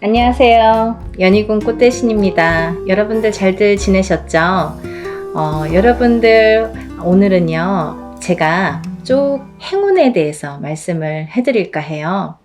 안녕하세요. 연희군 꽃대신입니다. 여러분들 잘들 지내셨죠? 여러분들 오늘은요 제가 쭉 행운에 대해서 말씀을 해드릴까 해요.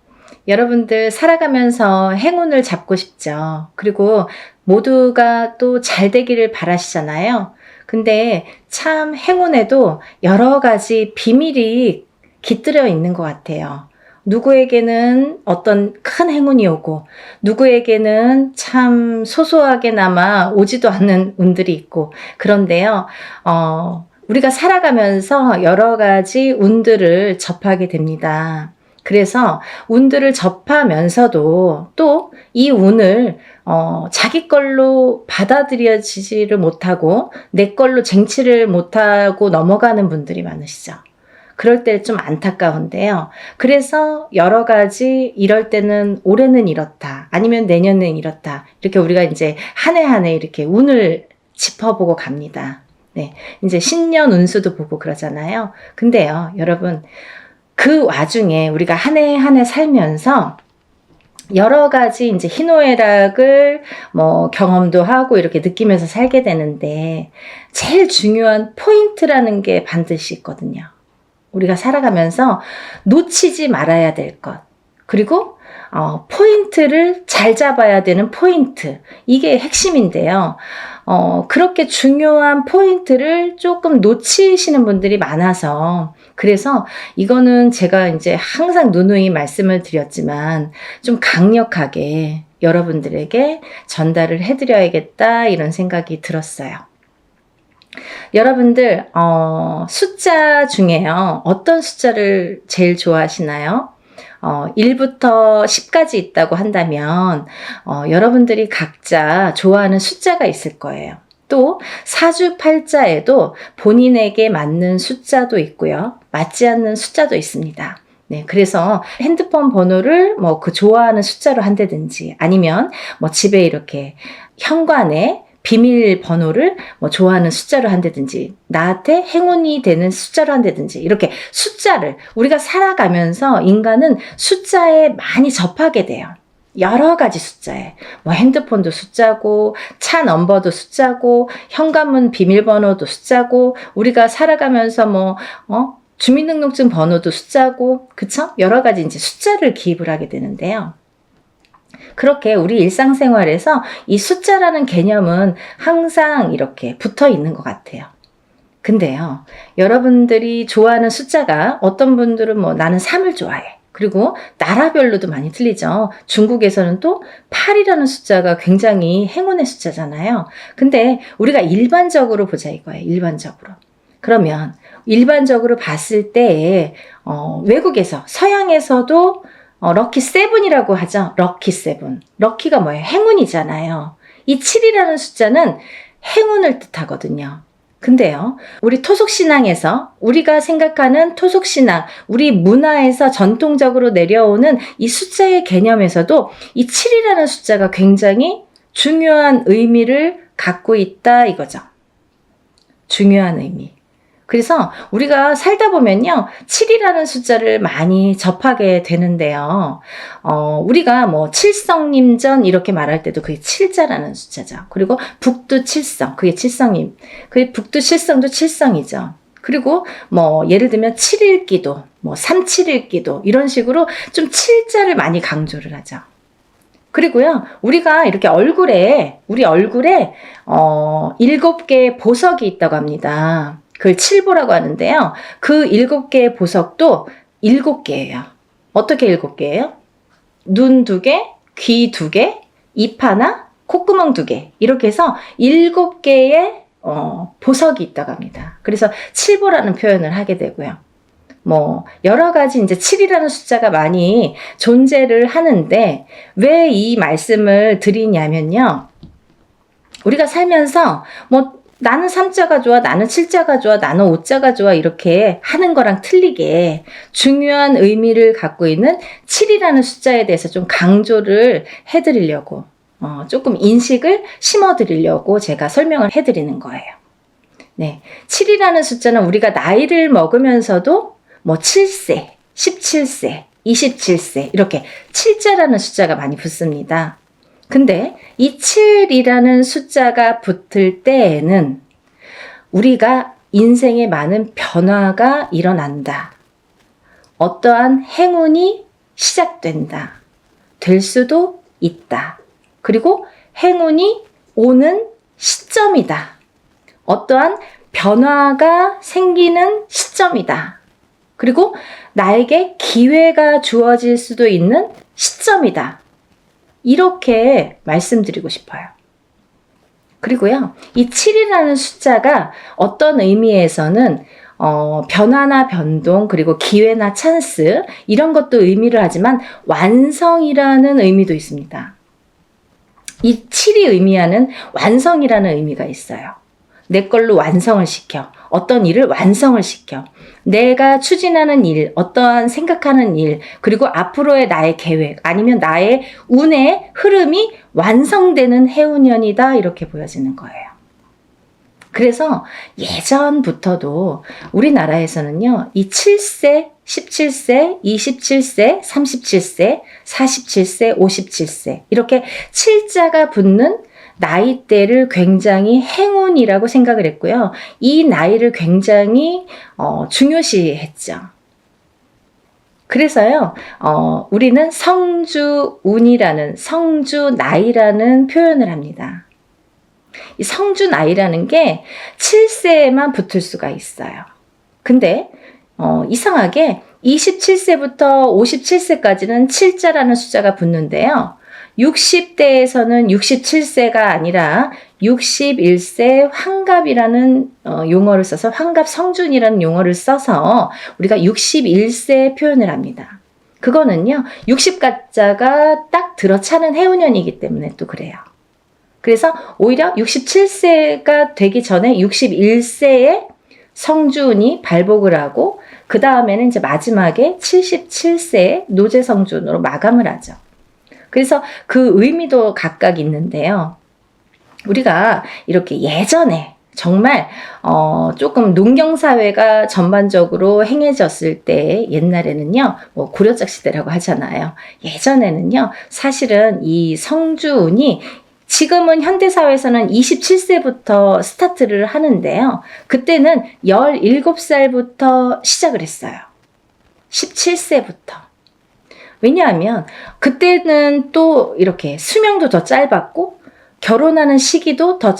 여러분들 살아가면서 행운을 잡고 싶죠. 그리고 모두가 또 잘 되기를 바라시잖아요. 근데 참 행운에도 여러 가지 비밀이 깃들여 있는 것 같아요. 누구에게는 어떤 큰 행운이 오고 누구에게는 참 소소하게나마 오지도 않는 운들이 있고 그런데요. 우리가 살아가면서 여러 가지 운들을 접하게 됩니다. 그래서 운들을 접하면서도 또 이 운을 자기 걸로 받아들여지지를 못하고 내 걸로 쟁취를 못하고 넘어가는 분들이 많으시죠. 그럴 때 좀 안타까운데요. 그래서 여러 가지 이럴 때는 올해는 이렇다. 아니면 내년은 이렇다. 이렇게 우리가 이제 한 해 한 해 이렇게 운을 짚어보고 갑니다. 네. 이제 신년 운수도 보고 그러잖아요. 근데요, 여러분, 그 와중에 우리가 한 해 한 해 살면서 여러 가지 이제 희노애락을 경험도 하고 이렇게 느끼면서 살게 되는데 제일 중요한 포인트라는 게 반드시 있거든요. 우리가 살아가면서 놓치지 말아야 될 것. 그리고 포인트를 잘 잡아야 되는 포인트. 이게 핵심인데요. 그렇게 중요한 포인트를 조금 놓치시는 분들이 많아서 그래서 이거는 제가 이제 항상 누누이 말씀을 드렸지만 좀 강력하게 여러분들에게 전달을 해드려야겠다 이런 생각이 들었어요. 여러분들 숫자 중에요. 어떤 숫자를 제일 좋아하시나요? 1부터 10까지 있다고 한다면 여러분들이 각자 좋아하는 숫자가 있을 거예요. 또 사주팔자에도 본인에게 맞는 숫자도 있고요. 맞지 않는 숫자도 있습니다. 네, 그래서 핸드폰 번호를 그 좋아하는 숫자로 한다든지 아니면 집에 이렇게 현관에 비밀번호를 좋아하는 숫자로 한다든지 나한테 행운이 되는 숫자로 한다든지 이렇게 숫자를 우리가 살아가면서 인간은 숫자에 많이 접하게 돼요. 여러 가지 숫자에 핸드폰도 숫자고 차 넘버도 숫자고 현관문 비밀번호도 숫자고 우리가 살아가면서 주민등록증 번호도 숫자고 그쵸? 여러 가지 이제 숫자를 기입을 하게 되는데요. 그렇게 우리 일상생활에서 이 숫자라는 개념은 항상 이렇게 붙어 있는 것 같아요. 근데요, 여러분들이 좋아하는 숫자가 어떤 분들은 나는 3을 좋아해. 그리고 나라별로도 많이 틀리죠. 중국에서는 또 8이라는 숫자가 굉장히 행운의 숫자잖아요. 근데 우리가 일반적으로 보자 이거예요. 일반적으로. 그러면 일반적으로 봤을 때 외국에서 서양에서도 럭키 세븐이라고 하죠. 럭키 세븐. 럭키가 뭐예요? 행운이잖아요. 이 7이라는 숫자는 행운을 뜻하거든요. 근데요, 우리 토속신앙에서 우리가 생각하는 토속신앙, 우리 문화에서 전통적으로 내려오는 이 숫자의 개념에서도 이 7이라는 숫자가 굉장히 중요한 의미를 갖고 있다 이거죠. 중요한 의미. 그래서 우리가 살다 보면요 7이라는 숫자를 많이 접하게 되는데요. 우리가 칠성님전 이렇게 말할 때도 그게 7자라는 숫자죠. 그리고 북두칠성 그게 칠성님. 그게 북두칠성도 칠성이죠. 그리고 예를 들면 7일기도 371기도 이런 식으로 좀 7자를 많이 강조를 하죠. 그리고요, 우리가 이렇게 우리 얼굴에 7개의 보석이 있다고 합니다. 그걸 칠보라고 하는데요. 그 7개의 보석도 7개예요. 어떻게 7개예요? 눈 2개, 귀 2개, 입 하나, 콧구멍 2개. 이렇게 해서 7개의 보석이 있다고 합니다. 그래서 칠보라는 표현을 하게 되고요. 여러 가지 이제 7이라는 숫자가 많이 존재를 하는데 왜 이 말씀을 드리냐면요. 우리가 살면서 나는 3자가 좋아, 나는 7자가 좋아, 나는 5자가 좋아 이렇게 하는 거랑 틀리게 중요한 의미를 갖고 있는 7이라는 숫자에 대해서 좀 강조를 해드리려고 조금 인식을 심어드리려고 제가 설명을 해드리는 거예요. 네, 7이라는 숫자는 우리가 나이를 먹으면서도 7세, 17세, 27세 이렇게 7자라는 숫자가 많이 붙습니다. 근데 이 7이라는 숫자가 붙을 때에는 우리가 인생에 많은 변화가 일어난다. 어떠한 행운이 시작된다. 될 수도 있다. 그리고 행운이 오는 시점이다. 어떠한 변화가 생기는 시점이다. 그리고 나에게 기회가 주어질 수도 있는 시점이다. 이렇게 말씀드리고 싶어요. 그리고요, 이 7이라는 숫자가 어떤 의미에서는 변화나 변동, 그리고 기회나 찬스, 이런 것도 의미를 하지만 완성이라는 의미도 있습니다. 이 7이 의미하는 완성이라는 의미가 있어요. 내 걸로 완성을 시켜. 어떤 일을 완성을 시켜. 내가 추진하는 일, 어떠한 생각하는 일, 그리고 앞으로의 나의 계획, 아니면 나의 운의 흐름이 완성되는 해운년이다. 이렇게 보여지는 거예요. 그래서 예전부터도 우리나라에서는요, 이 7세, 17세, 27세, 37세, 47세, 57세, 이렇게 7자가 붙는 나이대를 굉장히 행운이라고 생각을 했고요. 이 나이를 굉장히 중요시했죠. 그래서요, 우리는 성주운이라는, 성주나이라는 표현을 합니다. 이 성주나이라는 게 7세에만 붙을 수가 있어요. 근데 이상하게 27세부터 57세까지는 7자라는 숫자가 붙는데요. 60대에서는 67세가 아니라 61세 환갑이라는 용어를 써서 환갑성준이라는 용어를 써서 우리가 61세 표현을 합니다. 그거는요, 60가짜가 딱 들어차는 해운년이기 때문에 또 그래요. 그래서 오히려 67세가 되기 전에 61세에 성준이 발복을 하고 그 다음에는 이제 마지막에 77세에 노제성준으로 마감을 하죠. 그래서 그 의미도 각각 있는데요. 우리가 이렇게 예전에 정말 조금 농경사회가 전반적으로 행해졌을 때 옛날에는요, 뭐 고려적 시대라고 하잖아요. 예전에는요, 사실은 이 성주운이 지금은 현대사회에서는 27세부터 스타트를 하는데요. 그때는 17살부터 시작을 했어요. 17세부터. 왜냐하면 그때는 또 이렇게 수명도 더 짧았고 결혼하는 시기도 더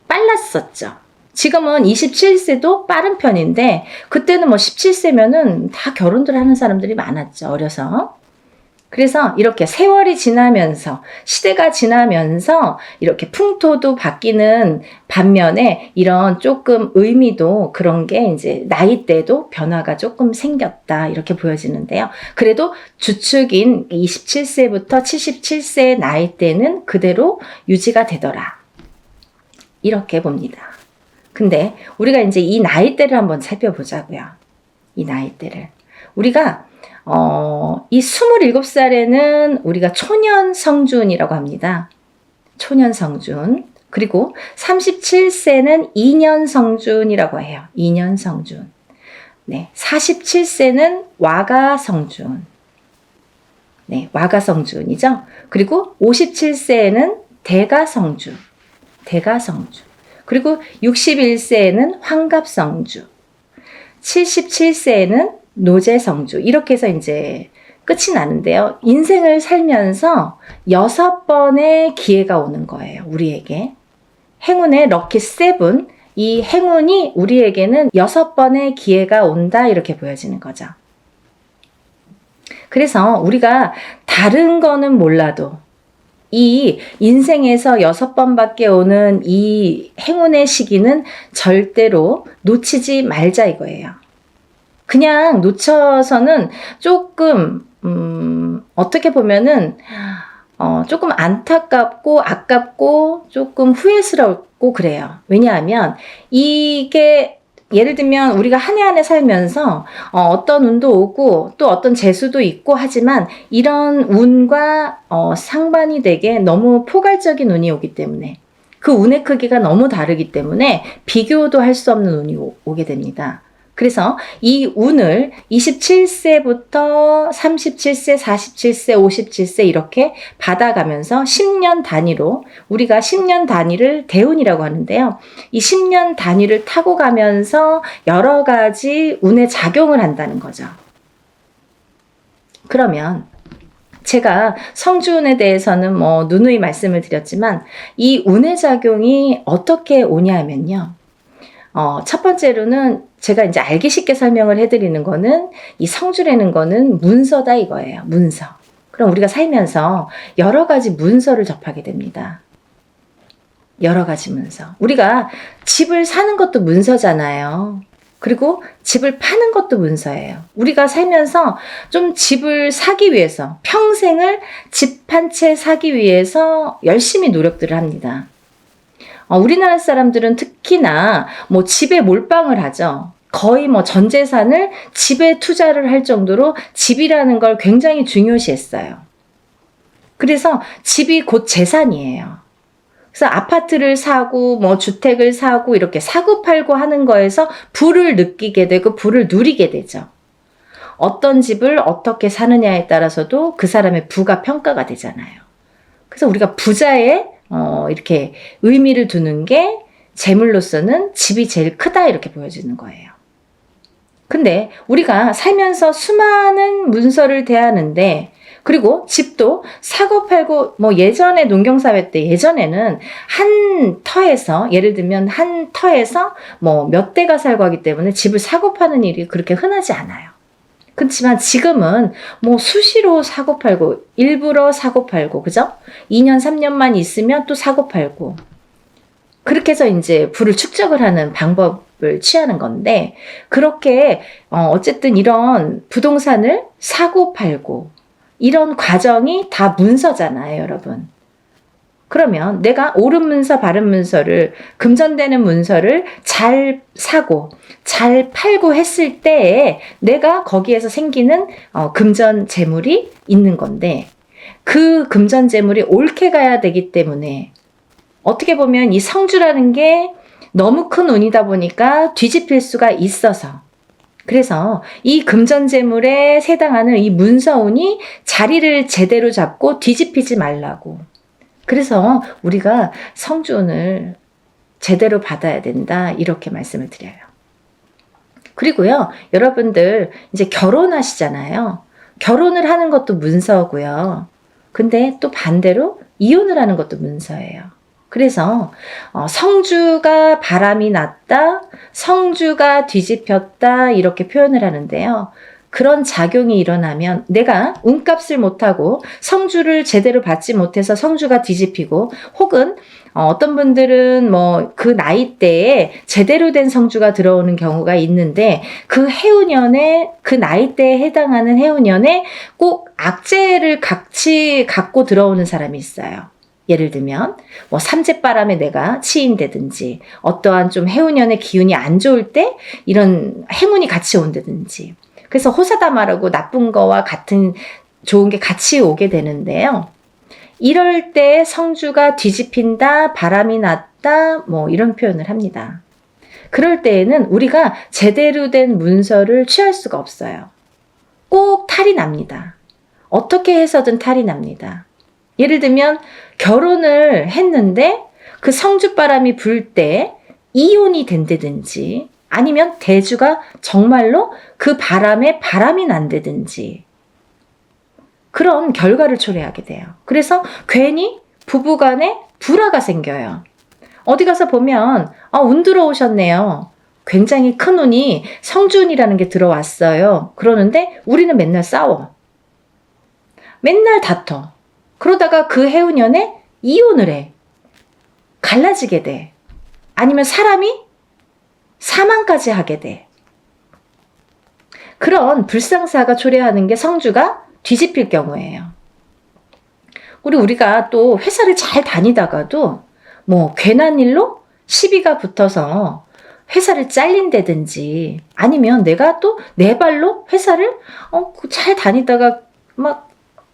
빨랐었죠. 지금은 27세도 빠른 편인데 그때는 뭐 17세면은 다 결혼들 하는 사람들이 많았죠. 어려서. 그래서 이렇게 세월이 지나면서 시대가 지나면서 이렇게 풍토도 바뀌는 반면에 이런 조금 의미도 그런 게 이제 나이대도 변화가 조금 생겼다 이렇게 보여지는데요. 그래도 주축인 27세부터 77세의 나이대는 그대로 유지가 되더라. 이렇게 봅니다. 근데 우리가 이제 이 나이대를 한번 살펴보자고요. 이 나이대를. 우리가 이 27살에는 우리가 초년성준이라고 합니다. 초년성준. 그리고 37세는 2년성준이라고 해요. 2년성준. 네, 47세는 와가성준. 네, 와가성준이죠. 그리고 57세에는 대가성준. 대가성준. 그리고 61세에는 환갑성준. 77세에는 노제성주. 이렇게 해서 이제 끝이 나는데요. 인생을 살면서 6번의 기회가 오는 거예요. 우리에게. 행운의 럭키 7. 이 행운이 우리에게는 6번의 기회가 온다. 이렇게 보여지는 거죠. 그래서 우리가 다른 거는 몰라도 이 인생에서 6번밖에 오는 이 행운의 시기는 절대로 놓치지 말자 이거예요. 그냥 놓쳐서는 조금 어떻게 보면은 조금 안타깝고 아깝고 조금 후회스럽고 그래요. 왜냐하면 이게 예를 들면 우리가 한 해 한 해 살면서 어떤 운도 오고 또 어떤 재수도 있고 하지만 이런 운과 상반이 되게 너무 포괄적인 운이 오기 때문에 그 운의 크기가 너무 다르기 때문에 비교도 할 수 없는 운이 오게 됩니다. 그래서 이 운을 27세부터 37세, 47세, 57세 이렇게 받아가면서 10년 단위로 우리가 10년 단위를 대운이라고 하는데요. 이 10년 단위를 타고 가면서 여러 가지 운에 작용을 한다는 거죠. 그러면 제가 성주운에 대해서는 누누이 말씀을 드렸지만 이 운의 작용이 어떻게 오냐면요. 첫 번째로는 제가 이제 알기 쉽게 설명을 해드리는 거는 이 성주라는 거는 문서다 이거예요. 문서. 그럼 우리가 살면서 여러 가지 문서를 접하게 됩니다. 여러 가지 문서. 우리가 집을 사는 것도 문서잖아요. 그리고 집을 파는 것도 문서예요. 우리가 살면서 좀 집을 사기 위해서 평생을 집 한 채 사기 위해서 열심히 노력들을 합니다. 우리나라 사람들은 특히나 집에 몰빵을 하죠. 거의 전 재산을 집에 투자를 할 정도로 집이라는 걸 굉장히 중요시했어요. 그래서 집이 곧 재산이에요. 그래서 아파트를 사고 주택을 사고 이렇게 사고 팔고 하는 거에서 부를 느끼게 되고 부를 누리게 되죠. 어떤 집을 어떻게 사느냐에 따라서도 그 사람의 부가 평가가 되잖아요. 그래서 우리가 부자의 이렇게 의미를 두는 게 재물로서는 집이 제일 크다 이렇게 보여지는 거예요. 근데 우리가 살면서 수많은 문서를 대하는데 그리고 집도 사고 팔고 예전에 농경사회 때 예전에는 한 터에서 예를 들면 한 터에서 몇 대가 살고 하기 때문에 집을 사고 파는 일이 그렇게 흔하지 않아요. 그렇지만 지금은 수시로 사고 팔고 일부러 사고 팔고 그죠? 2년 3년만 있으면 또 사고 팔고 그렇게 해서 이제 부를 축적을 하는 방법을 취하는 건데 그렇게 어쨌든 이런 부동산을 사고 팔고 이런 과정이 다 문서잖아요, 여러분. 그러면 내가 옳은 문서, 바른 문서를 금전되는 문서를 잘 사고 잘 팔고 했을 때에 내가 거기에서 생기는 금전 재물이 있는 건데 그 금전 재물이 옳게 가야 되기 때문에 어떻게 보면 이 성주라는 게 너무 큰 운이다 보니까 뒤집힐 수가 있어서 그래서 이 금전재물에 해당하는 이 문서운이 자리를 제대로 잡고 뒤집히지 말라고. 그래서 우리가 성주운을 제대로 받아야 된다 이렇게 말씀을 드려요. 그리고요, 여러분들 이제 결혼하시잖아요. 결혼을 하는 것도 문서고요. 근데 또 반대로 이혼을 하는 것도 문서예요. 그래서 성주가 바람이 났다, 성주가 뒤집혔다 이렇게 표현을 하는데요. 그런 작용이 일어나면 내가 운값을 못하고 성주를 제대로 받지 못해서 성주가 뒤집히고 혹은 어떤 분들은 그 나이대에 제대로 된 성주가 들어오는 경우가 있는데 그 해운년에 그 나이대에 해당하는 해운년에 꼭 악재를 같이 갖고 들어오는 사람이 있어요. 예를 들면 삼재바람에 내가 치인다든지 어떠한 좀 해운년의 기운이 안 좋을 때 이런 행운이 같이 온다든지 그래서 호사다마라고 나쁜 거와 같은 좋은 게 같이 오게 되는데요. 이럴 때 성주가 뒤집힌다, 바람이 났다 이런 표현을 합니다. 그럴 때에는 우리가 제대로 된 문서를 취할 수가 없어요. 꼭 탈이 납니다. 어떻게 해서든 탈이 납니다. 예를 들면 결혼을 했는데 그 성주바람이 불 때 이혼이 된다든지 아니면 대주가 정말로 그 바람에 바람이 난다든지 그런 결과를 초래하게 돼요. 그래서 괜히 부부간에 불화가 생겨요. 어디 가서 보면 운 들어오셨네요. 굉장히 큰 운이 성주운이라는 게 들어왔어요. 그러는데 우리는 맨날 싸워. 맨날 다퉈. 그러다가 그 해운년에 이혼을 해. 갈라지게 돼. 아니면 사람이 사망까지 하게 돼. 그런 불상사가 초래하는 게 성주가 뒤집힐 경우예요. 우리가 또 회사를 잘 다니다가도 괜한 일로 시비가 붙어서 회사를 잘린다든지 아니면 내가 또 내 발로 회사를 잘 다니다가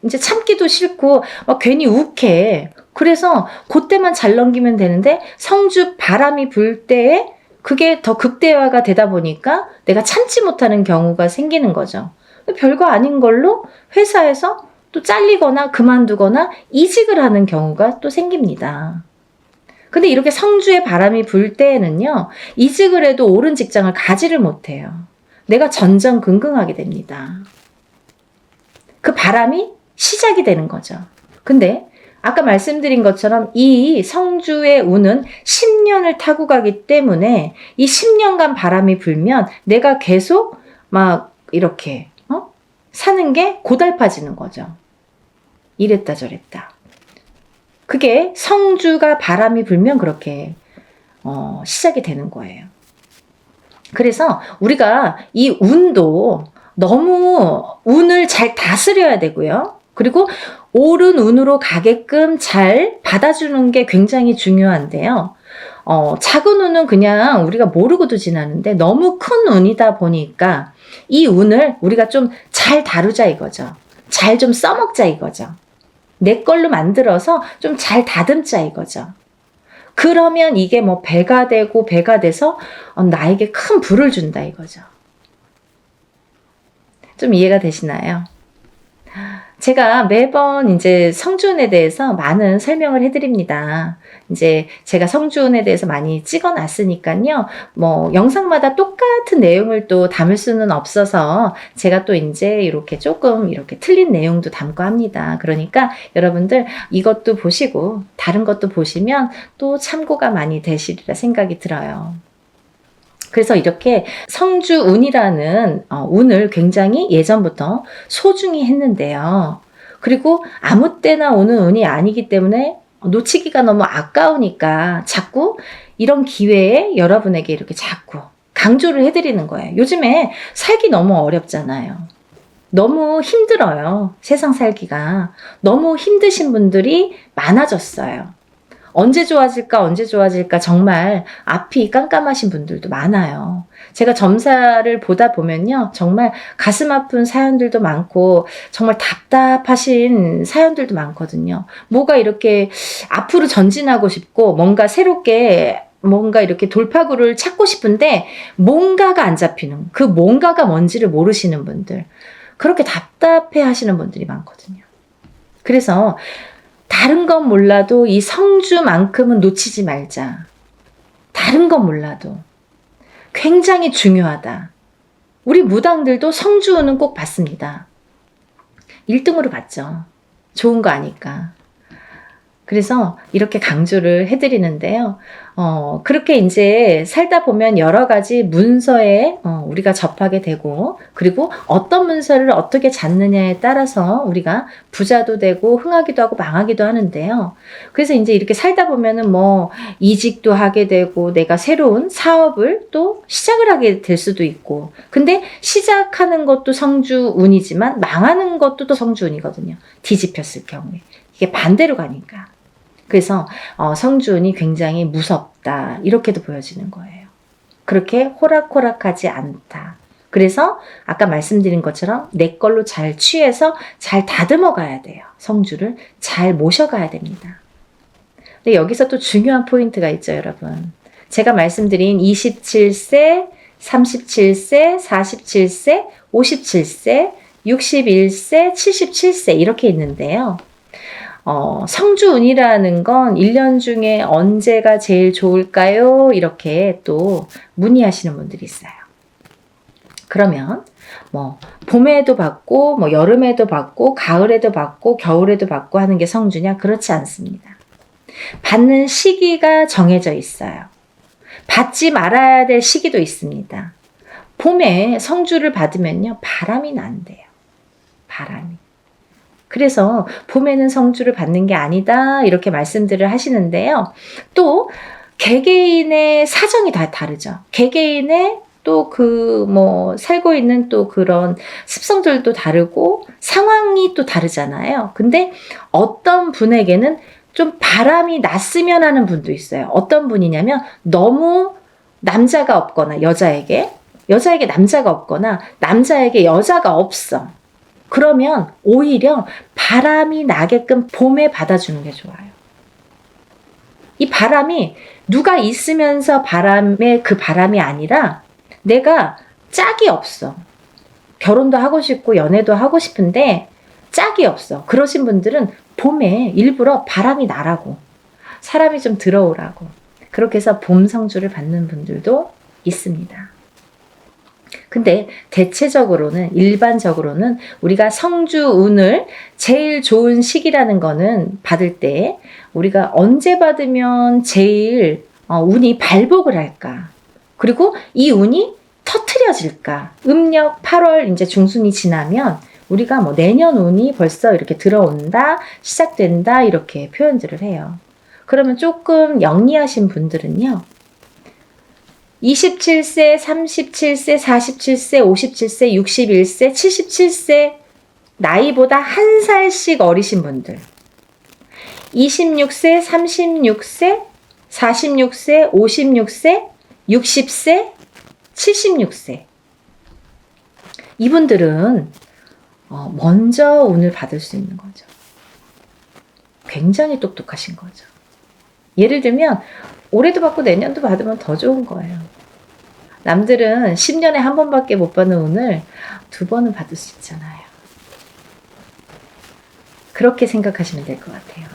이제 참기도 싫고 괜히 욱해. 그래서 그때만 잘 넘기면 되는데 성주 바람이 불 때에 그게 더 극대화가 되다 보니까 내가 참지 못하는 경우가 생기는 거죠. 별거 아닌 걸로 회사에서 또 잘리거나 그만두거나 이직을 하는 경우가 또 생깁니다. 근데 이렇게 성주의 바람이 불 때에는요, 이직을 해도 옳은 직장을 가지를 못해요. 내가 전전긍긍하게 됩니다. 그 바람이 시작이 되는 거죠. 근데 아까 말씀드린 것처럼 이 성주의 운은 10년을 타고 가기 때문에 이 10년간 바람이 불면 내가 계속 막 이렇게 사는 게 고달파지는 거죠. 이랬다 저랬다. 그게 성주가 바람이 불면 그렇게 시작이 되는 거예요. 그래서 우리가 이 운도 너무 운을 잘 다스려야 되고요. 그리고 옳은 운으로 가게끔 잘 받아주는 게 굉장히 중요한데요. 작은 운은 그냥 우리가 모르고도 지나는데 너무 큰 운이다 보니까 이 운을 우리가 좀 잘 다루자 이거죠. 잘 좀 써먹자 이거죠. 내 걸로 만들어서 좀 잘 다듬자 이거죠. 그러면 이게 뭐 배가 되고 배가 돼서 나에게 큰 부를 준다 이거죠. 좀 이해가 되시나요? 제가 매번 이제 성주운에 대해서 많은 설명을 해드립니다. 이제 제가 성주운에 대해서 많이 찍어놨으니까요. 뭐 영상마다 똑같은 내용을 또 담을 수는 없어서 제가 또 이제 이렇게 조금 이렇게 틀린 내용도 담고 합니다. 그러니까 여러분들 이것도 보시고 다른 것도 보시면 또 참고가 많이 되시리라 생각이 들어요. 그래서 이렇게 성주운이라는 운을 굉장히 예전부터 소중히 했는데요. 그리고 아무 때나 오는 운이 아니기 때문에 놓치기가 너무 아까우니까 자꾸 이런 기회에 여러분에게 이렇게 자꾸 강조를 해드리는 거예요. 요즘에 살기 너무 어렵잖아요. 너무 힘들어요. 세상 살기가. 너무 힘드신 분들이 많아졌어요. 언제 좋아질까 정말 앞이 깜깜하신 분들도 많아요. 제가 점사를 보다 보면요. 정말 가슴 아픈 사연들도 많고 정말 답답하신 사연들도 많거든요. 뭐가 이렇게 앞으로 전진하고 싶고 뭔가 새롭게 뭔가 이렇게 돌파구를 찾고 싶은데 뭔가가 안 잡히는 그 뭔가가 뭔지를 모르시는 분들 그렇게 답답해 하시는 분들이 많거든요. 그래서 다른 건 몰라도 이 성주만큼은 놓치지 말자. 다른 건 몰라도 굉장히 중요하다. 우리 무당들도 성주운은 꼭 받습니다. 1등으로 받죠. 좋은 거 아니까. 그래서 이렇게 강조를 해드리는데요. 그렇게 이제 살다 보면 여러 가지 문서에 우리가 접하게 되고, 그리고 어떤 문서를 어떻게 잡느냐에 따라서 우리가 부자도 되고, 흥하기도 하고, 망하기도 하는데요. 그래서 이제 이렇게 살다 보면은 뭐, 이직도 하게 되고, 내가 새로운 사업을 또 시작을 하게 될 수도 있고, 근데 시작하는 것도 성주운이지만, 망하는 것도 또 성주운이거든요. 뒤집혔을 경우에. 이게 반대로 가니까. 그래서 성주운이 굉장히 무섭다 이렇게도 보여지는 거예요. 그렇게 호락호락하지 않다. 그래서 아까 말씀드린 것처럼 내 걸로 잘 취해서 잘 다듬어 가야 돼요. 성주를 잘 모셔가야 됩니다. 근데 여기서 또 중요한 포인트가 있죠, 여러분. 제가 말씀드린 27세, 37세, 47세, 57세, 61세, 77세 이렇게 있는데요. 성주운이라는 건 1년 중에 언제가 제일 좋을까요? 이렇게 또 문의하시는 분들이 있어요. 그러면 뭐 봄에도 받고 뭐 여름에도 받고 가을에도 받고 겨울에도 받고 하는 게 성주냐? 그렇지 않습니다. 받는 시기가 정해져 있어요. 받지 말아야 될 시기도 있습니다. 봄에 성주를 받으면요. 바람이 난대요. 바람이. 그래서 봄에는 성주를 받는 게 아니다 이렇게 말씀들을 하시는데요. 또 개개인의 사정이 다 다르죠. 개개인의 또 그 뭐 살고 있는 또 그런 습성들도 다르고 상황이 또 다르잖아요. 근데 어떤 분에게는 좀 바람이 났으면 하는 분도 있어요. 어떤 분이냐면 너무 남자가 없거나 여자에게 남자가 없거나 남자에게 여자가 없어. 그러면 오히려 바람이 나게끔 봄에 받아주는 게 좋아요. 이 바람이 누가 있으면서 바람의 그 바람이 아니라 내가 짝이 없어. 결혼도 하고 싶고 연애도 하고 싶은데 짝이 없어. 그러신 분들은 봄에 일부러 바람이 나라고, 사람이 좀 들어오라고, 그렇게 해서 봄 성주를 받는 분들도 있습니다. 근데 대체적으로는, 일반적으로는 우리가 성주운을 제일 좋은 시기라는 거는 받을 때 우리가 언제 받으면 제일 운이 발복을 할까? 그리고 이 운이 터트려질까? 음력 8월 이제 중순이 지나면 우리가 뭐 내년 운이 벌써 이렇게 들어온다, 시작된다, 이렇게 표현들을 해요. 그러면 조금 영리하신 분들은요, 27세, 37세, 47세, 57세, 61세, 77세 나이보다 한 살씩 어리신 분들, 26세, 36세, 46세, 56세, 60세, 76세 이분들은 먼저 운을 받을 수 있는 거죠. 굉장히 똑똑하신 거죠. 예를 들면 올해도 받고 내년도 받으면 더 좋은 거예요. 남들은 10년에 한 번밖에 못 받는 운을 2번은 받을 수 있잖아요. 그렇게 생각하시면 될 것 같아요.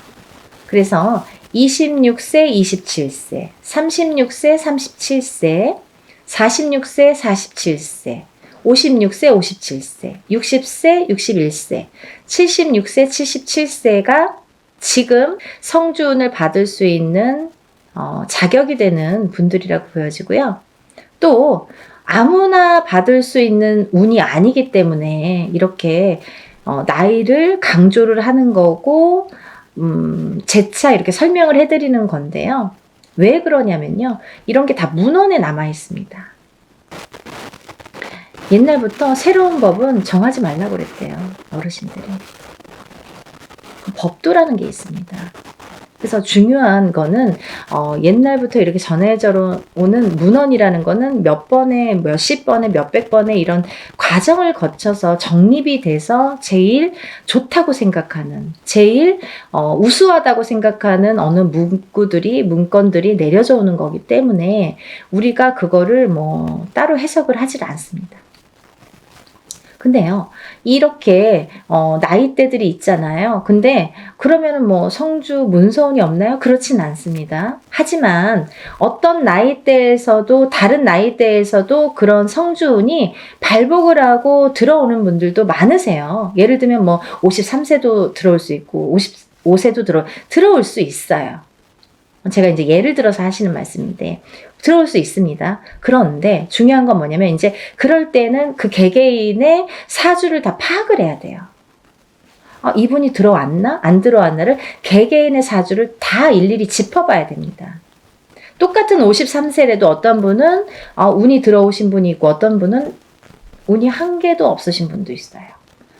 그래서 26세, 27세, 36세, 37세, 46세, 47세, 56세, 57세, 60세, 61세, 76세, 77세가 지금 성주운을 받을 수 있는 자격이 되는 분들이라고 보여지고요. 또 아무나 받을 수 있는 운이 아니기 때문에 이렇게 나이를 강조를 하는 거고 재차 이렇게 설명을 해드리는 건데요. 왜 그러냐면요, 이런 게 다 문헌에 남아 있습니다. 옛날부터 새로운 법은 정하지 말라고 그랬대요, 어르신들이. 법도라는 게 있습니다. 그래서 중요한 거는 옛날부터 이렇게 전해져 오는 문헌이라는 거는 몇 번에, 몇십 번에, 몇백 번에 이런 과정을 거쳐서 정립이 돼서 제일 좋다고 생각하는, 제일 우수하다고 생각하는 어느 문건들이 내려져 오는 거기 때문에 우리가 그거를 뭐 따로 해석을 하질 않습니다. 근데요, 이렇게 나이대들이 있잖아요. 근데 그러면은 뭐 성주 문서운이 없나요? 그렇진 않습니다. 하지만 어떤 나이대에서도, 다른 나이대에서도 그런 성주운이 발복을 하고 들어오는 분들도 많으세요. 예를 들면 뭐 53세도 들어올 수 있고 55세도 들어올 수 있어요. 제가 이제 예를 들어서 하시는 말씀인데 들어올 수 있습니다. 그런데 중요한 건 뭐냐면 이제 그럴 때는 그 개개인의 사주를 다 파악을 해야 돼요. 이분이 들어왔나? 안 들어왔나를 개개인의 사주를 다 일일이 짚어봐야 됩니다. 똑같은 53세라도 어떤 분은 운이 들어오신 분이 있고 어떤 분은 운이 한 개도 없으신 분도 있어요.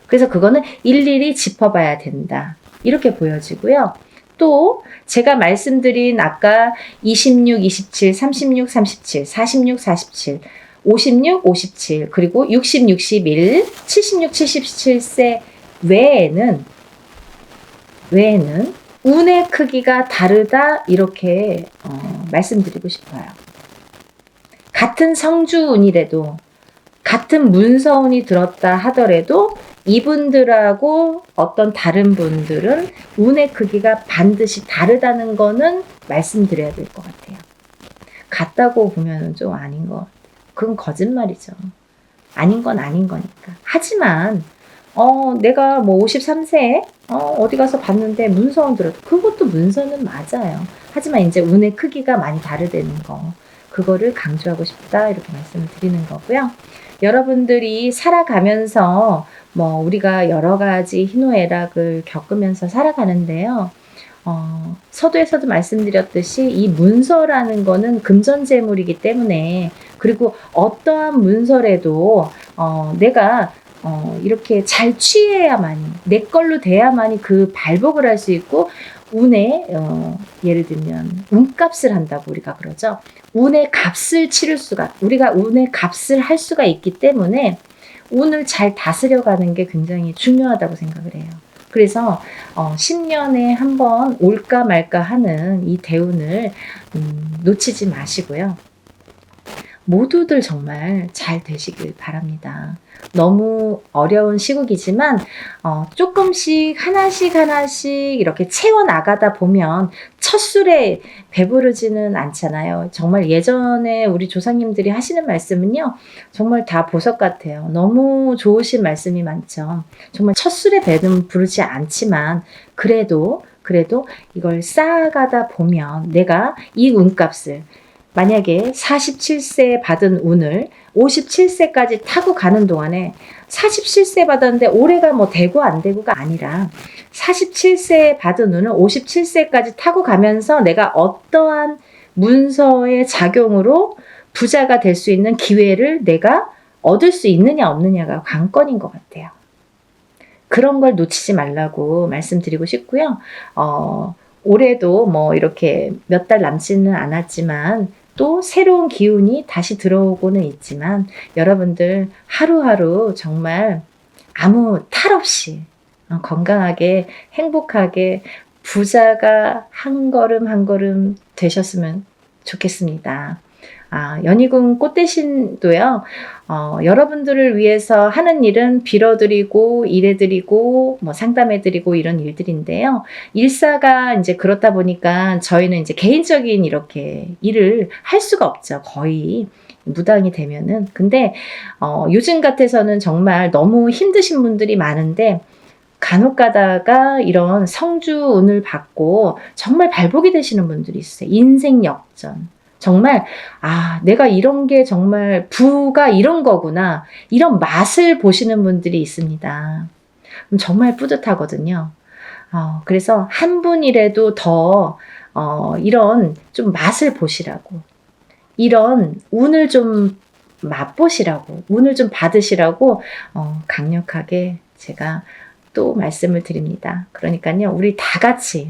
그래서 그거는 일일이 짚어봐야 된다, 이렇게 보여지고요. 또 제가 말씀드린 아까 26, 27, 36, 37, 46, 47, 56, 57, 그리고 60, 61, 76, 77세 외에는 운의 크기가 다르다, 이렇게 말씀드리고 싶어요. 같은 성주운이라도, 같은 문서운이 들었다 하더라도 이분들하고 어떤 다른 분들은 운의 크기가 반드시 다르다는 거는 말씀드려야 될 것 같아요. 같다고 보면 좀 아닌 것 같아요. 그건 거짓말이죠. 아닌 건 아닌 거니까. 하지만 내가 뭐 53세에 어디 가서 봤는데 문서운 들어도 그것도 문서는 맞아요. 하지만 이제 운의 크기가 많이 다르다는 거, 그거를 강조하고 싶다, 이렇게 말씀을 드리는 거고요. 여러분들이 살아가면서 뭐 우리가 여러 가지 희노애락을 겪으면서 살아가는데요. 서두에서도 말씀드렸듯이 이 문서라는 거는 금전재물이기 때문에, 그리고 어떠한 문서라도 내가 이렇게 잘 취해야만이, 내 걸로 돼야만이 그 발복을 할 수 있고, 운에 예를 들면 운값을 한다고 우리가 그러죠. 운의 값을 치를 수가, 우리가 운의 값을 할 수가 있기 때문에 운을 잘 다스려가는 게 굉장히 중요하다고 생각을 해요. 그래서 10년에 한 번 올까 말까 하는 이 대운을 놓치지 마시고요. 모두들 정말 잘 되시길 바랍니다. 너무 어려운 시국이지만 조금씩 하나씩 이렇게 채워나가다 보면 첫 술에 배부르지는 않잖아요. 정말 예전에 우리 조상님들이 하시는 말씀은요, 정말 다 보석 같아요. 너무 좋으신 말씀이 많죠. 정말 첫 술에 배는 부르지 않지만 그래도 이걸 쌓아가다 보면 내가 이 운값을, 만약에 47세 받은 운을 57세까지 타고 가는 동안에, 47세 받았는데 올해가 뭐 되고 안 되고가 아니라 47세 받은 운을 57세까지 타고 가면서 내가 어떠한 문서의 작용으로 부자가 될 수 있는 기회를 내가 얻을 수 있느냐 없느냐가 관건인 것 같아요. 그런 걸 놓치지 말라고 말씀드리고 싶고요. 올해도 뭐 이렇게 몇 달 남지는 않았지만 또 새로운 기운이 다시 들어오고는 있지만 여러분들 하루하루 정말 아무 탈 없이 건강하게 행복하게 부자가 한 걸음 한 걸음 되셨으면 좋겠습니다. 연희궁 꽃대신도요, 여러분들을 위해서 하는 일은 빌어드리고, 일해드리고, 뭐 상담해드리고 이런 일들인데요. 일사가 이제 그렇다 보니까 저희는 이제 개인적인 이렇게 일을 할 수가 없죠. 거의 무당이 되면은. 근데, 요즘 같아서는 정말 너무 힘드신 분들이 많은데, 간혹 가다가 이런 성주운을 받고 정말 발복이 되시는 분들이 있어요. 인생 역전. 정말 내가 이런 게 정말 부가 이런 거구나, 이런 맛을 보시는 분들이 있습니다. 정말 뿌듯하거든요. 그래서 한 분이라도 더 이런 좀 맛을 보시라고, 이런 운을 좀 맛보시라고, 운을 좀 받으시라고 강력하게 제가 또 말씀을 드립니다. 그러니까요, 우리 다 같이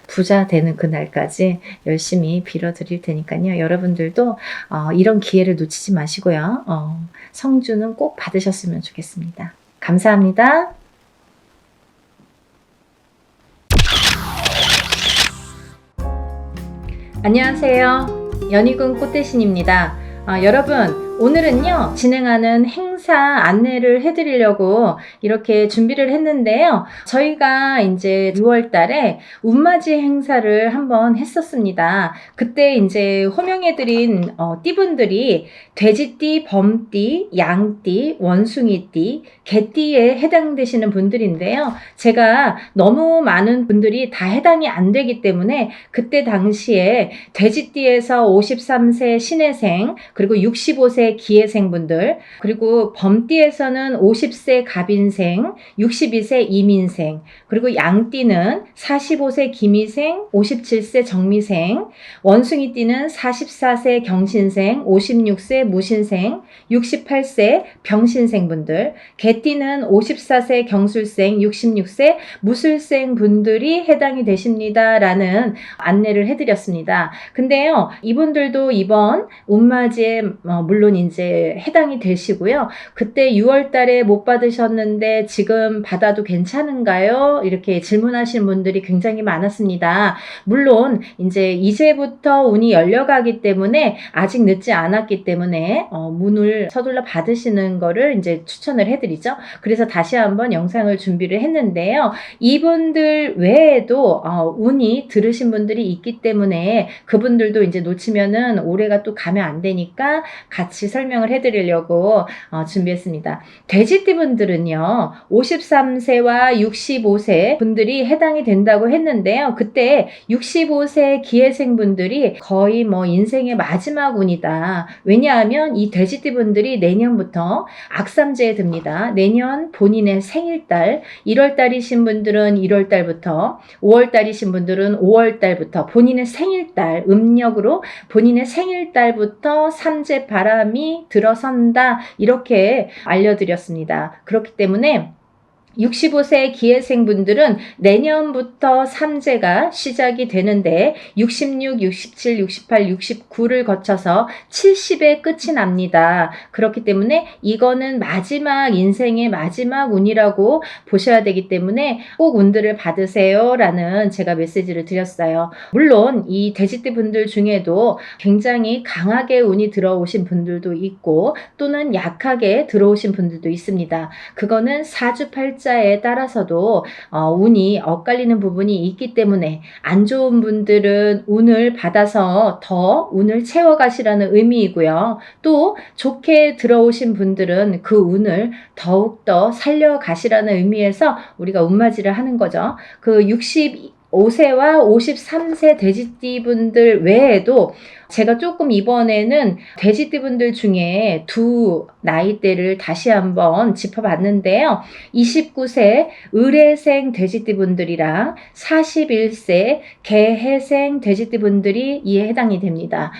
부자 되는 그날까지 열심히 빌어드릴 테니까요. 여러분들도 이런 기회를 놓치지 마시고요. 성주는 꼭 받으셨으면 좋겠습니다. 감사합니다. 안녕하세요. 연희궁 꽃대신입니다. 여러분, 오늘은요, 진행하는 행사 안내를 해드리려고 이렇게 준비를 했는데요. 저희가 이제 6월 달에 운맞이 행사를 한번 했었습니다. 그때 이제 호명해드린 띠분들이 돼지띠, 범띠, 양띠, 원숭이띠, 개띠에 해당되시는 분들인데요. 제가 너무 많은 분들이 다 해당이 안 되기 때문에 그때 당시에 돼지띠에서 53세 신해생, 그리고 65세 기해생분들, 그리고 범띠에서는 50세 갑인생, 62세 이민생, 그리고 양띠는 45세 기미생, 57세 정미생, 원숭이띠는 44세 경신생, 56세 무신생, 68세 병신생분들, 개띠는 54세 경술생, 66세 무술생 분들이 해당이 되십니다 라는 안내를 해드렸습니다. 근데요, 이분들도 이번 운맞이에 물론 이제 해당이 되시고요. 그때 6월 달에 못 받으셨는데 지금 받아도 괜찮은가요? 이렇게 질문하시는 분들이 굉장히 많았습니다. 물론 이제부터 운이 열려가기 때문에 아직 늦지 않았기 때문에 문을 서둘러 받으시는 거를 이제 추천을 해드리죠. 그래서 다시 한번 영상을 준비를 했는데요. 이분들 외에도 운이 들으신 분들이 있기 때문에 그분들도 이제 놓치면은 올해가 또 가면 안 되니까 같이 설명을 해드리려고 준비했습니다. 돼지띠 분들은요, 53세와 65세 분들이 해당이 된다고 했는데요. 그때 65세 기해생 분들이 거의 뭐 인생의 마지막 운이다. 왜냐하면 이 돼지띠 분들이 내년부터 악삼제에 듭니다. 내년 본인의 생일달, 1월달이신 분들은 1월달부터, 5월달이신 분들은 5월달부터 본인의 생일달, 음력으로 본인의 생일달부터 삼재 바람이 들어선다, 이렇게 알려드렸습니다. 그렇기 때문에 65세 기회생분들은 내년부터 삼재가 시작이 되는데 66, 67, 68, 69를 거쳐서 70에 끝이 납니다. 그렇기 때문에 이거는 마지막 인생의 마지막 운이라고 보셔야 되기 때문에 꼭 운들을 받으세요 라는 제가 메시지를 드렸어요. 물론 이 돼지띠 분들 중에도 굉장히 강하게 운이 들어오신 분들도 있고 또는 약하게 들어오신 분들도 있습니다. 그거는 사주팔자에 따라서도 운이 엇갈리는 부분이 있기 때문에 안 좋은 분들은 운을 받아서 더 운을 채워가시라는 의미이고요. 또 좋게 들어오신 분들은 그 운을 더욱더 살려가시라는 의미에서 우리가 운맞이를 하는 거죠. 그 65세와 53세 돼지띠 분들 외에도 제가 조금 이번에는 돼지띠 분들 중에 두 나이대를 다시 한번 짚어봤는데요. 29세 을해생 돼지띠 분들이랑 41세 개해생 돼지띠 분들이 이에 해당이 됩니다.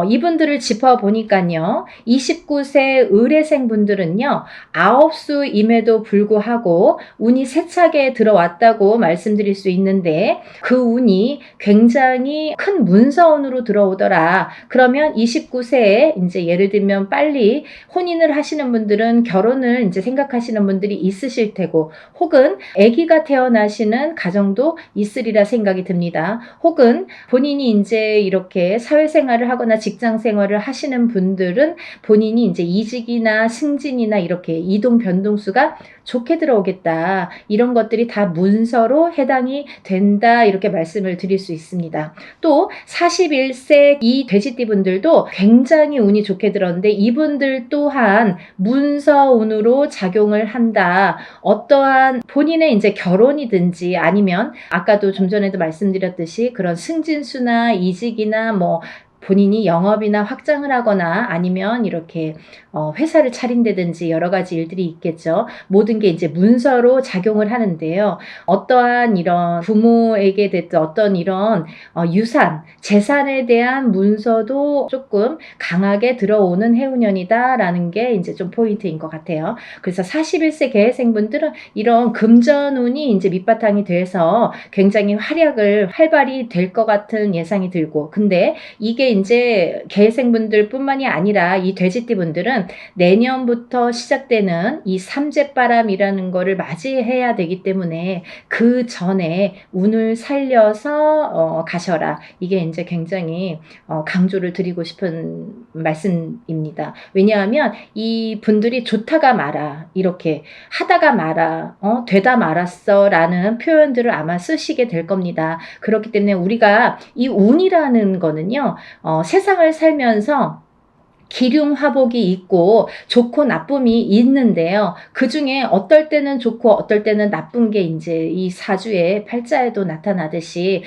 이분들을 짚어보니까요. 29세 을해생 분들은요. 아홉수임에도 불구하고 운이 세차게 들어왔다고 말씀드릴 수 있는데 그 운이 굉장히 큰 문서운으로 들어오더라. 그러면 29세에 이제 예를 들면 빨리 혼인을 하시는 분들은 결혼을 이제 생각하시는 분들이 있으실 테고 혹은 아기가 태어나시는 가정도 있으리라 생각이 듭니다. 혹은 본인이 이제 이렇게 사회생활을 하거나 직장생활을 하시는 분들은 본인이 이제 이직이나 승진이나 이렇게 이동 변동수가 좋게 들어오겠다. 이런 것들이 다 문서로 해당이 된다. 이렇게 말씀을 드릴 수 있습니다. 또 41세 이 돼지띠 분들도 굉장히 운이 좋게 들었는데 이분들 또한 문서운으로 작용을 한다. 어떠한 본인의 이제 결혼이든지 아니면 아까도 좀 전에도 말씀드렸듯이 그런 승진수나 이직이나 뭐 본인이 영업이나 확장을 하거나 아니면 이렇게 회사를 차린다든지 여러 가지 일들이 있겠죠. 모든 게 이제 문서로 작용을 하는데요. 어떠한 이런 부모에게 됐든 어떤 이런 유산, 재산에 대한 문서도 조금 강하게 들어오는 해운년이다라는 게 이제 좀 포인트인 것 같아요. 그래서 41세 개해생분들은 이런 금전운이 이제 밑바탕이 돼서 굉장히 활발히 될 것 같은 예상이 들고 근데 이게 이제 개해생분들 뿐만이 아니라 이 돼지띠 분들은 내년부터 시작되는 이 삼재바람이라는 거를 맞이해야 되기 때문에 그 전에 운을 살려서 가셔라. 이게 이제 굉장히 강조를 드리고 싶은 말씀입니다. 왜냐하면 이 분들이 좋다가 말아 이렇게 하다가 말아 되다 말았어 라는 표현들을 아마 쓰시게 될 겁니다. 그렇기 때문에 우리가 이 운이라는 거는요. 세상을 살면서 기륭화복이 있고 좋고 나쁨이 있는데요. 그 중에 어떨 때는 좋고 어떨 때는 나쁜 게 이제 이 사주의 팔자에도 나타나듯이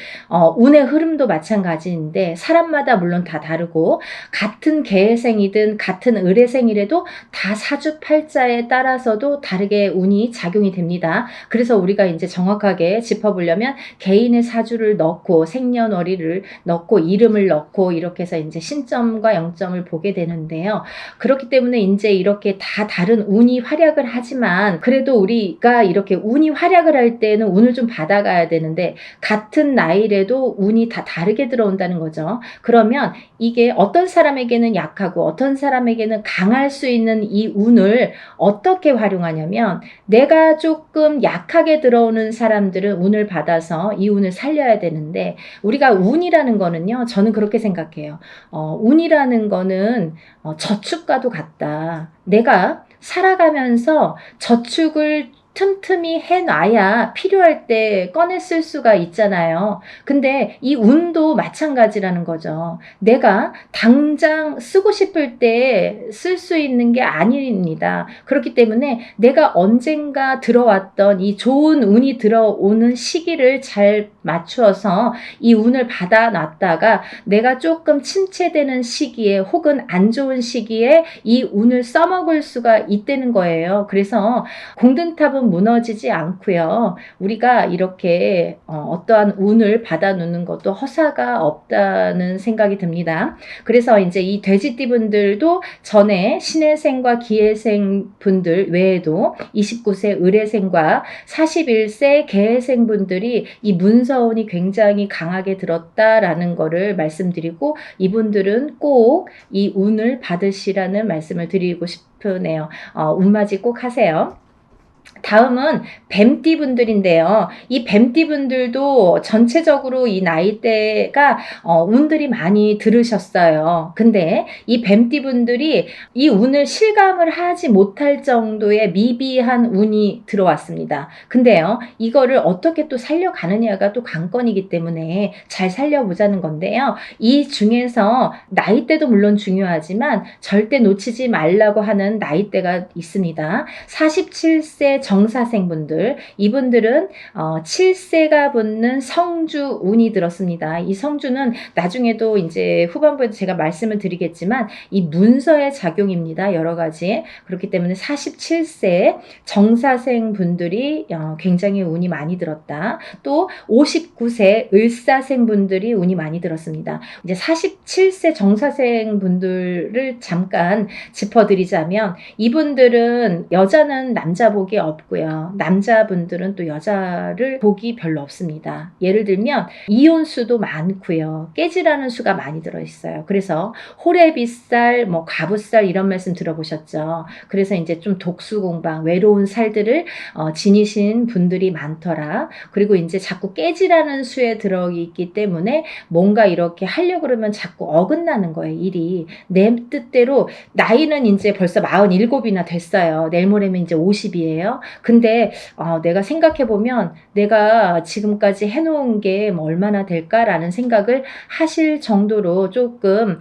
운의 흐름도 마찬가지인데 사람마다 물론 다 다르고 같은 개해생이든 같은 을해생이라도 다 사주 팔자에 따라서도 다르게 운이 작용이 됩니다. 그래서 우리가 이제 정확하게 짚어보려면 개인의 사주를 넣고 생년월일을 넣고 이름을 넣고 이렇게 해서 이제 신점과 영점을 보게 되는 데요. 그렇기 때문에 이제 이렇게 다 다른 운이 활약을 하지만 그래도 우리가 이렇게 운이 활약을 할 때는 운을 좀 받아가야 되는데 같은 나이라도 운이 다 다르게 들어온다는 거죠. 그러면 이게 어떤 사람에게는 약하고 어떤 사람에게는 강할 수 있는 이 운을 어떻게 활용하냐면 내가 조금 약하게 들어오는 사람들은 운을 받아서 이 운을 살려야 되는데 우리가 운이라는 거는요. 저는 그렇게 생각해요. 운이라는 거는 저축과도 같다. 내가 살아가면서 저축을 틈틈이 해놔야 필요할 때 꺼내 쓸 수가 있잖아요. 근데 이 운도 마찬가지라는 거죠. 내가 당장 쓰고 싶을 때 쓸 수 있는 게 아닙니다. 그렇기 때문에 내가 언젠가 들어왔던 이 좋은 운이 들어오는 시기를 잘 맞추어서 이 운을 받아놨다가 내가 조금 침체되는 시기에 혹은 안 좋은 시기에 이 운을 써먹을 수가 있다는 거예요. 그래서 공든탑은 마음 무너지지 않고요. 우리가 이렇게 어떠한 운을 받아놓는 것도 허사가 없다는 생각이 듭니다. 그래서 이제 이 돼지띠분들도 전에 신해생과 기해생 분들 외에도 29세 을해생과 41세 개해생 분들이 이 문서운이 굉장히 강하게 들었다라는 거를 말씀드리고, 이분들은 꼭 이 운을 받으시라는 말씀을 드리고 싶으네요. 운맞이 꼭 하세요. 다음은 뱀띠 분들인데요. 이 뱀띠 분들도 전체적으로 이 나이대가 운들이 많이 들으셨어요. 근데 이 뱀띠 분들이 이 운을 실감을 하지 못할 정도의 미비한 운이 들어왔습니다. 근데요, 이거를 어떻게 또 살려가느냐가 또 관건이기 때문에 잘 살려보자는 건데요. 이 중에서 나이대도 물론 중요하지만 절대 놓치지 말라고 하는 나이대가 있습니다. 47세 정사생분들, 이분들은 7세가 붙는 성주 운이 들었습니다. 이 성주는 나중에도 이제 후반부에도 제가 말씀을 드리겠지만 이 문서의 작용입니다. 여러 가지. 그렇기 때문에 47세 정사생분들이 굉장히 운이 많이 들었다. 또 59세 을사생분들이 운이 많이 들었습니다. 이제 47세 정사생분들을 잠깐 짚어드리자면, 이분들은 여자는 남자 복이 없고요. 남자분들은 또 여자를 복이 별로 없습니다. 예를 들면 이혼수도 많고요. 깨지라는 수가 많이 들어있어요. 그래서 호래비살, 가부살 이런 말씀 들어보셨죠? 그래서 이제 좀 독수공방, 외로운 살들을 지니신 분들이 많더라. 그리고 이제 자꾸 깨지라는 수에 들어있기 때문에 뭔가 이렇게 하려고 그러면 자꾸 어긋나는 거예요. 일이. 내 뜻대로 나이는 이제 벌써 47이나 됐어요. 내일 모레면 이제 50이에요. 근데 내가 생각해보면 내가 지금까지 해놓은 게 얼마나 될까라는 생각을 하실 정도로 조금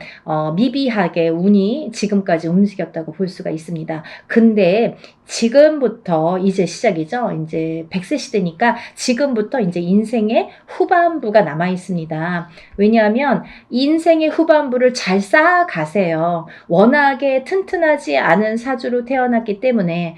미비하게 운이 지금까지 움직였다고 볼 수가 있습니다. 근데 지금부터 이제 시작이죠. 이제 100세 시대니까 지금부터 이제 인생의 후반부가 남아 있습니다. 왜냐하면 인생의 후반부를 잘 쌓아가세요. 워낙에 튼튼하지 않은 사주로 태어났기 때문에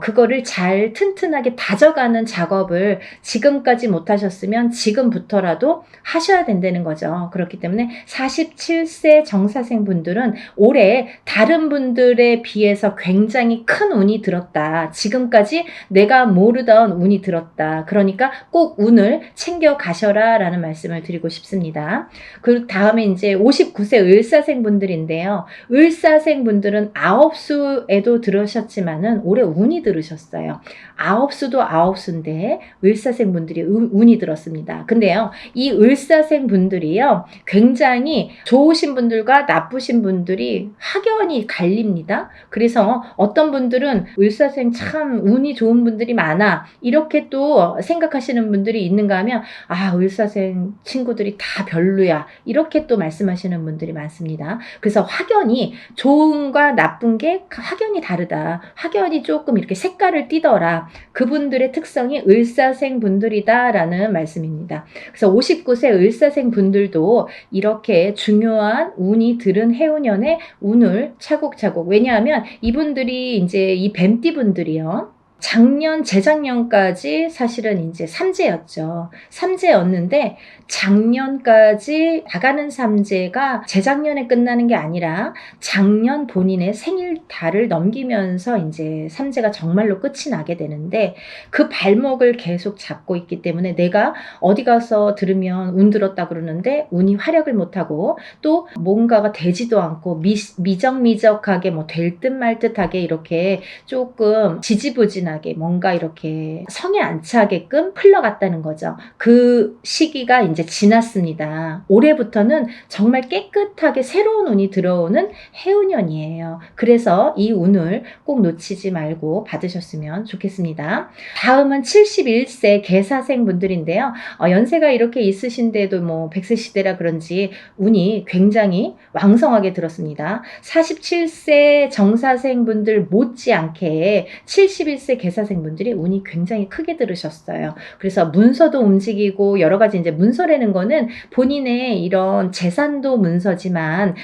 그거를 잘 튼튼하게 다져가는 작업을 지금까지 못하셨으면 지금부터라도 하셔야 된다는 거죠. 그렇기 때문에 47세 정사생 분들은 올해 다른 분들에 비해서 굉장히 큰 운이 들었다. 지금까지 내가 모르던 운이 들었다. 그러니까 꼭 운을 챙겨 가셔라 라는 말씀을 드리고 싶습니다. 그 다음에 이제 59세 을사생 분들인데요. 을사생 분들은 아홉수에도 들으셨지만은 올해 운이 들으셨어요. 아홉수도 아홉수인데 을사생 분들이 운이 들었습니다. 근데요, 이 을사생 분들이요, 굉장히 좋으신 분들과 나쁘신 분들이 확연히 갈립니다. 그래서 어떤 분들은 을사생 참 운이 좋은 분들이 많아, 이렇게 또 생각하시는 분들이 있는가 하면 을사생 친구들이 다 별로야, 이렇게 또 말씀하시는 분들이 많습니다. 그래서 확연히 좋은과 나쁜 게 확연히 다르다. 확연히 조금 이렇게 색깔을 띠더라. 그분들의 특성이 을사생 분들이다라는 말씀입니다. 그래서 59세 을사생 분들도 이렇게 중요한 운이 들은 해운년에 운을 차곡차곡, 왜냐하면 이분들이 이제 이 뱀띠 분들이요, 작년, 재작년까지 사실은 이제 삼재였죠. 삼재였는데 작년까지 나가는 삼재가 재작년에 끝나는 게 아니라 작년 본인의 생일달을 넘기면서 이제 삼재가 정말로 끝이 나게 되는데, 그 발목을 계속 잡고 있기 때문에 내가 어디 가서 들으면 운 들었다 그러는데 운이 활약을 못하고 또 뭔가가 되지도 않고 미적미적하게 될 듯 말 듯하게 이렇게 조금 지지부진하게 뭔가 이렇게 성에 안 차게끔 흘러갔다는 거죠. 그 시기가 이제 지났습니다. 올해부터는 정말 깨끗하게 새로운 운이 들어오는 해운년이에요. 그래서 이 운을 꼭 놓치지 말고 받으셨으면 좋겠습니다. 다음은 71세 개사생 분들인데요. 연세가 이렇게 있으신데도 100세 시대라 그런지 운이 굉장히 왕성하게 들었습니다. 47세 정사생 분들 못지않게 71세 60세 개사생분들이 운이 굉장히 크게 들으셨어요. 그래서 문서도 움직이고 여러 가지 이제 문서라는 거는 본인의 이런 재산도 문서지만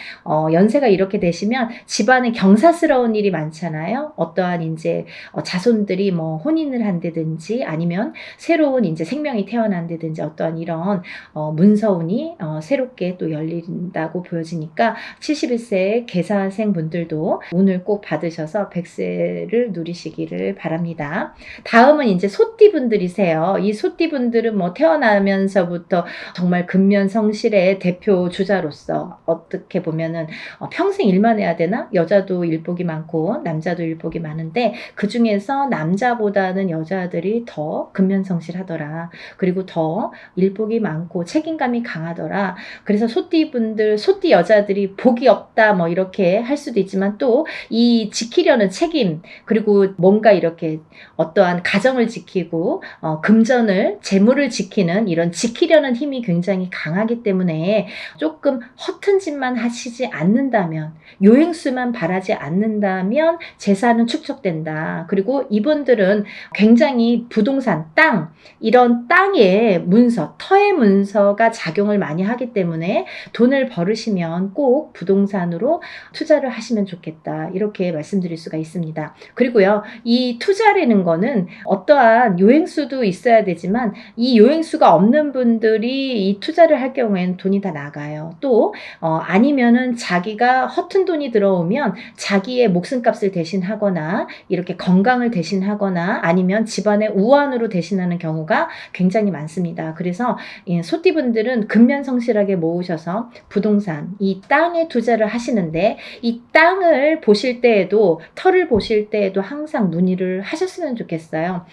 연세가 이렇게 되시면 집안에 경사스러운 일이 많잖아요. 어떠한 이제 자손들이 뭐 혼인을 한다든지 아니면 새로운 이제 생명이 태어난다든지 어떠한 이런 문서운이 새롭게 또 열린다고 보여지니까 71세 개사생 분들도 운을 꼭 받으셔서 100세를 누리시기를 바랍니다. 다음은 이제 소띠 분들이세요. 이 소띠 분들은 뭐 태어나면서부터 정말 근면성실의 대표 주자로서 어떻게 보면은 평생 일만 해야 되나? 여자도 일복이 많고 남자도 일복이 많은데 그 중에서 남자보다는 여자들이 더 근면성실하더라. 그리고 더 일복이 많고 책임감이 강하더라. 그래서 소띠 분들, 소띠 여자들이 복이 없다 뭐 이렇게 할 수도 있지만 또 이 지키려는 책임 그리고 뭔가 이렇게 어떠한 가정을 지키고 금전을 재물을 지키는 이런 지키려는 힘이 굉장히 강하기 때문에 조금 허튼 짓만 하시지 않는다면 요행수만 바라지 않는다면 재산은 축적된다. 그리고 이분들은 굉장히 부동산, 땅 이런 땅의 문서, 터의 문서가 작용을 많이 하기 때문에 돈을 벌으시면 꼭 부동산으로 투자를 하시면 좋겠다. 이렇게 말씀드릴 수가 있습니다. 그리고요, 이 투자라는 거는 어떠한 요행수도 있어야 되지만 이 요행수가 없는 분들이 이 투자를 할 경우에는 돈이 다 나가요. 또 아니면은 자기가 허튼 돈이 들어오면 자기의 목숨값을 대신하거나 이렇게 건강을 대신하거나 아니면 집안의 우환으로 대신하는 경우가 굉장히 많습니다. 그래서 소띠분들은 근면성실하게 모으셔서 부동산, 이 땅에 투자를 하시는데 이 땅을 보실 때에도 터를 보실 때에도 항상 문의를 하셨으면 좋겠어요.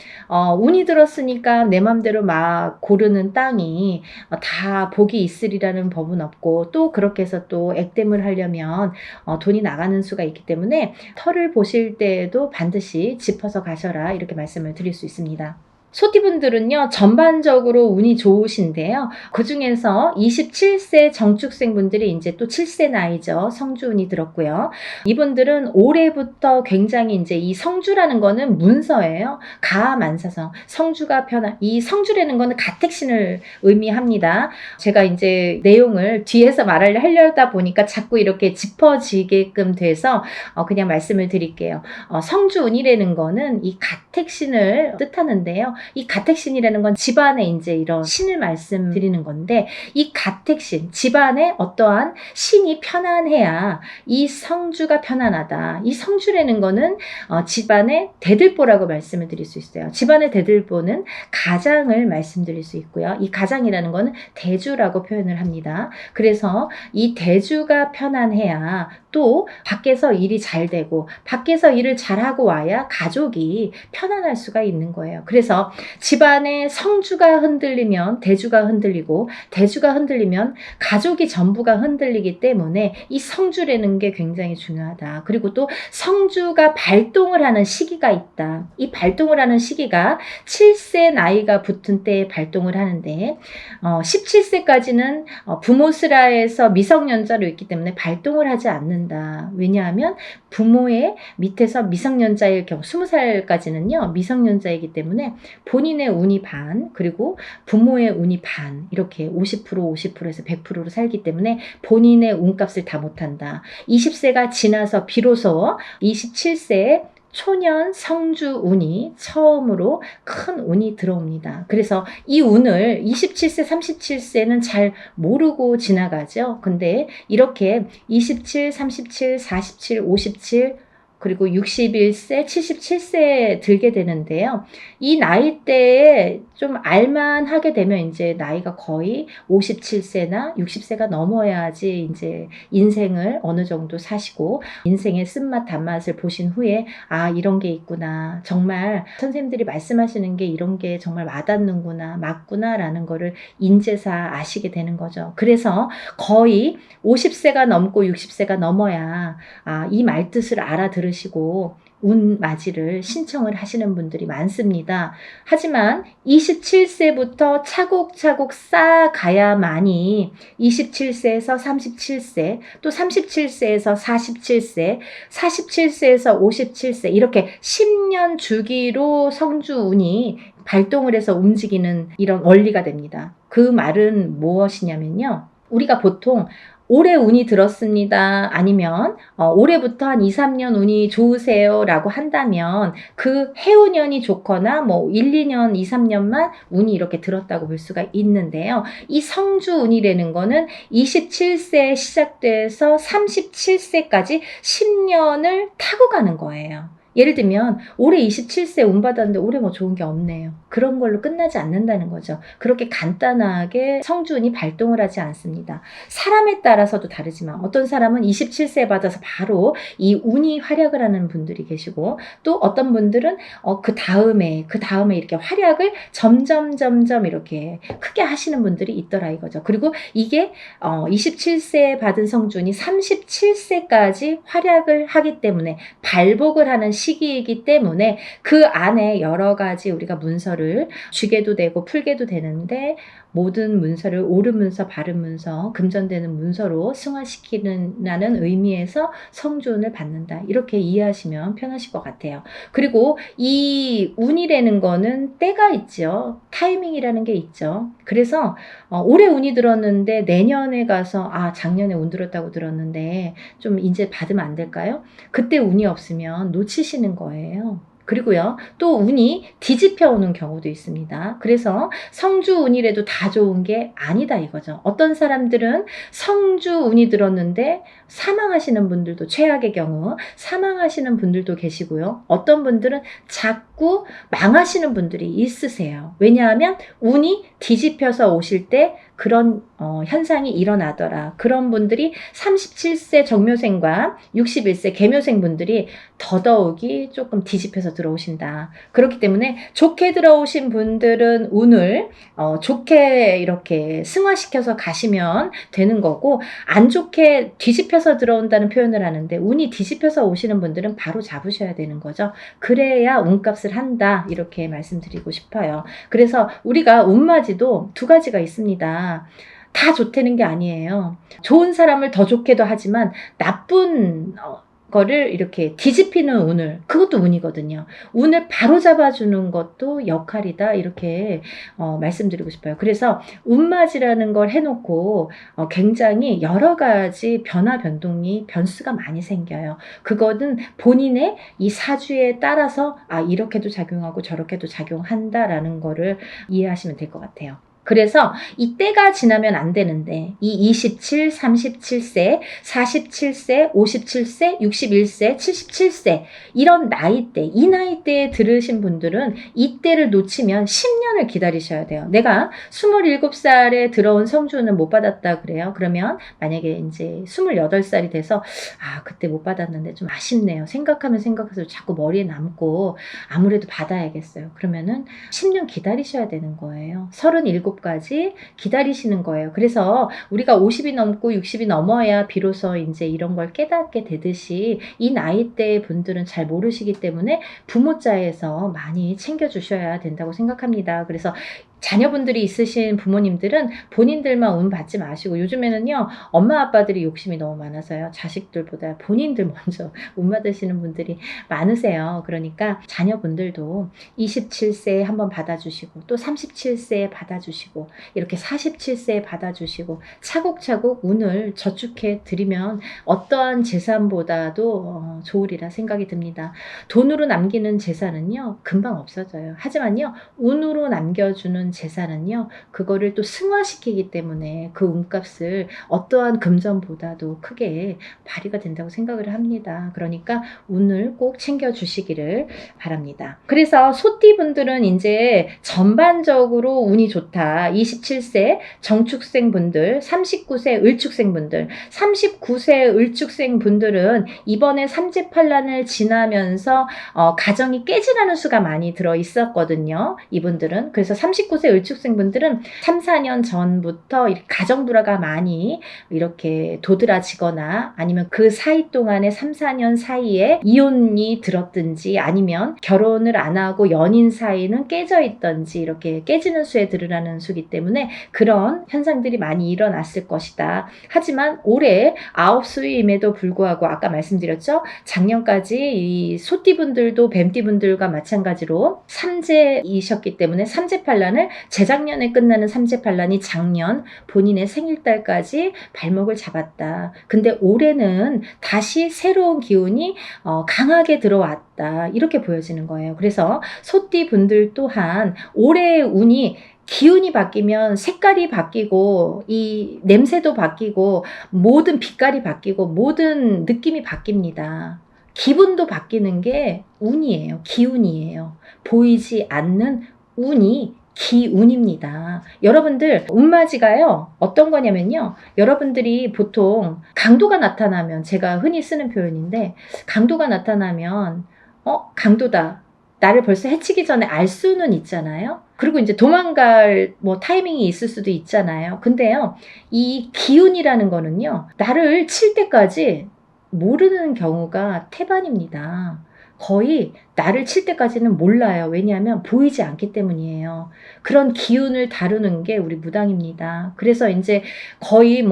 운이 들었으니까 내 맘대로 막 고르는 땅이 다 복이 있으리라는 법은 없고 또 그렇게 해서 또 액땜을 하려면 돈이 나가는 수가 있기 때문에 터를 보실 때에도 반드시 짚어서 가셔라 이렇게 말씀을 드릴 수 있습니다. 소띠분들은요, 전반적으로 운이 좋으신데요. 그 중에서 27세 정축생분들이 이제 또 7세 나이죠. 성주운이 들었고요. 이분들은 올해부터 굉장히 이제 이 성주라는 거는 문서예요. 가만사성. 성주가 편한, 이 성주라는 거는 가택신을 의미합니다. 제가 이제 내용을 뒤에서 하려다 보니까 자꾸 이렇게 짚어지게끔 돼서 그냥 말씀을 드릴게요. 성주운이라는 거는 이 가택신을 뜻하는데요. 이 가택신이라는 건 집안에 이제 이런 신을 말씀드리는 건데 이 가택신, 집안에 어떠한 신이 편안해야 이 성주가 편안하다. 이 성주라는 거는 집안의 대들보라고 말씀을 드릴 수 있어요. 집안의 대들보는 가장을 말씀드릴 수 있고요. 이 가장이라는 거는 대주라고 표현을 합니다. 그래서 이 대주가 편안해야 또 밖에서 일이 잘 되고 밖에서 일을 잘하고 와야 가족이 편안할 수가 있는 거예요. 그래서 집안의 성주가 흔들리면 대주가 흔들리고 대주가 흔들리면 가족이 전부가 흔들리기 때문에 이 성주라는 게 굉장히 중요하다. 그리고 또 성주가 발동을 하는 시기가 있다. 이 발동을 하는 시기가 7세 나이가 붙은 때에 발동을 하는데 17세까지는 부모스라에서 미성년자로 있기 때문에 발동을 하지 않는다. 왜냐하면 부모의 밑에서 미성년자일 경우 20살까지는요 미성년자이기 때문에 본인의 운이 반 그리고 부모의 운이 반 이렇게 50% 50%에서 100%로 살기 때문에 본인의 운값을 다 못한다. 20세가 지나서 비로소 27세에 초년 성주 운이 처음으로 큰 운이 들어옵니다. 그래서 이 운을 27세, 37세는 잘 모르고 지나가죠. 근데 이렇게 27, 37, 47, 57 그리고 61세, 77세에 들게 되는데요. 이 나이대에 좀 알만하게 되면 이제 나이가 거의 57세나 60세가 넘어야지 이제 인생을 어느 정도 사시고 인생의 쓴맛 단맛을 보신 후에 아 이런 게 있구나. 정말 선생님들이 말씀하시는 게 이런 게 정말 와닿는구나. 맞구나 라는 거를 인제사 아시게 되는 거죠. 그래서 거의 50세가 넘고 60세가 넘어야 이 말뜻을 알아들으시고 들으시고 운 맞이를 신청을 하시는 분들이 많습니다. 하지만 27세부터 차곡차곡 쌓아가야만이 27세에서 37세, 또 37세에서 47세, 47세에서 57세 이렇게 10년 주기로 성주운이 발동을 해서 움직이는 이런 원리가 됩니다. 그 말은 무엇이냐면요. 우리가 보통 올해 운이 들었습니다. 아니면 올해부터 한 2, 3년 운이 좋으세요 라고 한다면 그 해운년이 좋거나 뭐 1, 2년, 2, 3년만 운이 이렇게 들었다고 볼 수가 있는데요. 이 성주운이라는 거는 27세에 시작돼서 37세까지 10년을 타고 가는 거예요. 예를 들면 올해 27세 운 받았는데 올해 뭐 좋은 게 없네요. 그런 걸로 끝나지 않는다는 거죠. 그렇게 간단하게 성주운이 발동을 하지 않습니다. 사람에 따라서도 다르지만 어떤 사람은 27세 받아서 바로 이 운이 활약을 하는 분들이 계시고 또 어떤 분들은 그 다음에 이렇게 활약을 점점 이렇게 크게 하시는 분들이 있더라 이거죠. 그리고 이게 27세에 받은 성주운이 37세까지 활약을 하기 때문에 발복을 하는 시기이기 때문에 그 안에 여러 가지 우리가 문서를 쥐게도 되고 풀게도 되는데 모든 문서를 옳은 문서, 바른 문서, 금전되는 문서로 승화시키는 의미에서 성주운을 받는다. 이렇게 이해하시면 편하실 것 같아요. 그리고 이 운이라는 거는 때가 있죠. 타이밍이라는 게 있죠. 그래서 올해 운이 들었는데 내년에 가서 작년에 운 들었다고 들었는데 좀 이제 받으면 안 될까요? 그때 운이 없으면 놓치시는 거예요. 그리고요, 또 운이 뒤집혀 오는 경우도 있습니다. 그래서 성주운이라도 다 좋은 게 아니다 이거죠. 어떤 사람들은 성주운이 들었는데 사망하시는 분들도 최악의 경우 사망하시는 분들도 계시고요. 어떤 분들은 자꾸 망하시는 분들이 있으세요. 왜냐하면 운이 뒤집혀서 오실 때 그런 현상이 일어나더라. 그런 분들이 37세 정묘생과 61세 계묘생 분들이 더더욱이 조금 뒤집혀서 들어오신다. 그렇기 때문에 좋게 들어오신 분들은 운을 좋게 이렇게 승화시켜서 가시면 되는 거고 안 좋게 뒤집혀서 들어온다는 표현을 하는데 운이 뒤집혀서 오시는 분들은 바로 잡으셔야 되는 거죠. 그래야 운값을 한다. 이렇게 말씀드리고 싶어요. 그래서 우리가 운맞이도 두 가지가 있습니다. 다 좋다는 게 아니에요. 좋은 사람을 더 좋게도 하지만 나쁜 거를 이렇게 뒤집히는 운을, 그것도 운이거든요. 운을 바로 잡아주는 것도 역할이다. 이렇게 말씀드리고 싶어요. 그래서 운맞이라는 걸 해놓고 굉장히 여러 가지 변동이 변수가 많이 생겨요. 그거는 본인의 이 사주에 따라서 이렇게도 작용하고 저렇게도 작용한다라는 거를 이해하시면 될 것 같아요. 그래서 이 때가 지나면 안 되는데 이 27, 37세, 47세, 57세, 61세, 77세 이런 나이대, 이 나이대에 들으신 분들은 이 때를 놓치면 10년을 기다리셔야 돼요. 내가 27살에 들어온 성주운을 못 받았다 그래요. 그러면 만약에 이제 28살이 돼서 그때 못 받았는데 좀 아쉽네요. 생각하면 생각해서 자꾸 머리에 남고 아무래도 받아야겠어요. 그러면은 10년 기다리셔야 되는 거예요. 37까지 기다리시는 거예요. 그래서 우리가 50이 넘고 60이 넘어야 비로소 이제 이런 걸 깨닫게 되듯이 이 나이대 분들은 잘 모르시기 때문에 부모자에서 많이 챙겨주셔야 된다고 생각합니다. 그래서 자녀분들이 있으신 부모님들은 본인들만 운 받지 마시고 요즘에는요 엄마 아빠들이 욕심이 너무 많아서요 자식들보다 본인들 먼저 운 받으시는 분들이 많으세요. 그러니까 자녀분들도 27세에 한번 받아주시고 또 37세에 받아주시고 이렇게 47세에 받아주시고 차곡차곡 운을 저축해 드리면 어떠한 재산보다도 좋으리라 생각이 듭니다. 돈으로 남기는 재산은요 금방 없어져요. 하지만요 운으로 남겨주는 재산은요 그거를 또 승화시키기 때문에 그 운값을 어떠한 금전보다도 크게 발휘가 된다고 생각을 합니다. 그러니까 운을 꼭 챙겨주시기를 바랍니다. 그래서 소띠분들은 이제 전반적으로 운이 좋다. 27세 정축생 분들, 39세 을축생 분들, 39세 을축생 분들은 이번에 삼재팔란을 지나면서 가정이 깨지라는 수가 많이 들어 있었거든요. 이분들은. 그래서 39세 39세 을축생 분들은 3, 4년 전부터 이렇게 가정불화가 많이 이렇게 도드라지거나 아니면 그 사이 동안에 3, 4년 사이에 이혼이 들었든지 아니면 결혼을 안 하고 연인 사이는 깨져 있던지 이렇게 깨지는 수에 들으라는 수기 때문에 그런 현상들이 많이 일어났을 것이다. 하지만 올해 9수임에도 불구하고 아까 말씀드렸죠. 작년까지 이 소띠분들도 뱀띠분들과 마찬가지로 삼재이셨기 때문에 삼재팔란을 재작년에 끝나는 삼재팔란이 작년 본인의 생일달까지 발목을 잡았다. 근데 올해는 다시 새로운 기운이 강하게 들어왔다. 이렇게 보여지는 거예요. 그래서 소띠분들 또한 올해의 운이 기운이 바뀌면 색깔이 바뀌고 이 냄새도 바뀌고 모든 빛깔이 바뀌고 모든 느낌이 바뀝니다. 기분도 바뀌는 게 운이에요. 기운이에요. 보이지 않는 운이 기운입니다. 여러분들 운맞이가요 어떤 거냐면요, 여러분들이 보통 강도가 나타나면, 제가 흔히 쓰는 표현인데, 강도가 나타나면 강도다, 나를 벌써 해치기 전에 알 수는 있잖아요. 그리고 이제 도망갈 타이밍이 있을 수도 있잖아요. 근데요, 이 기운이라는 거는요, 나를 칠 때까지 모르는 경우가 태반입니다. 거의 나를 칠 때까지는 몰라요. 왜냐하면 보이지 않기 때문이에요. 그런 기운을 다루는 게 우리 무당입니다. 그래서 이제 거의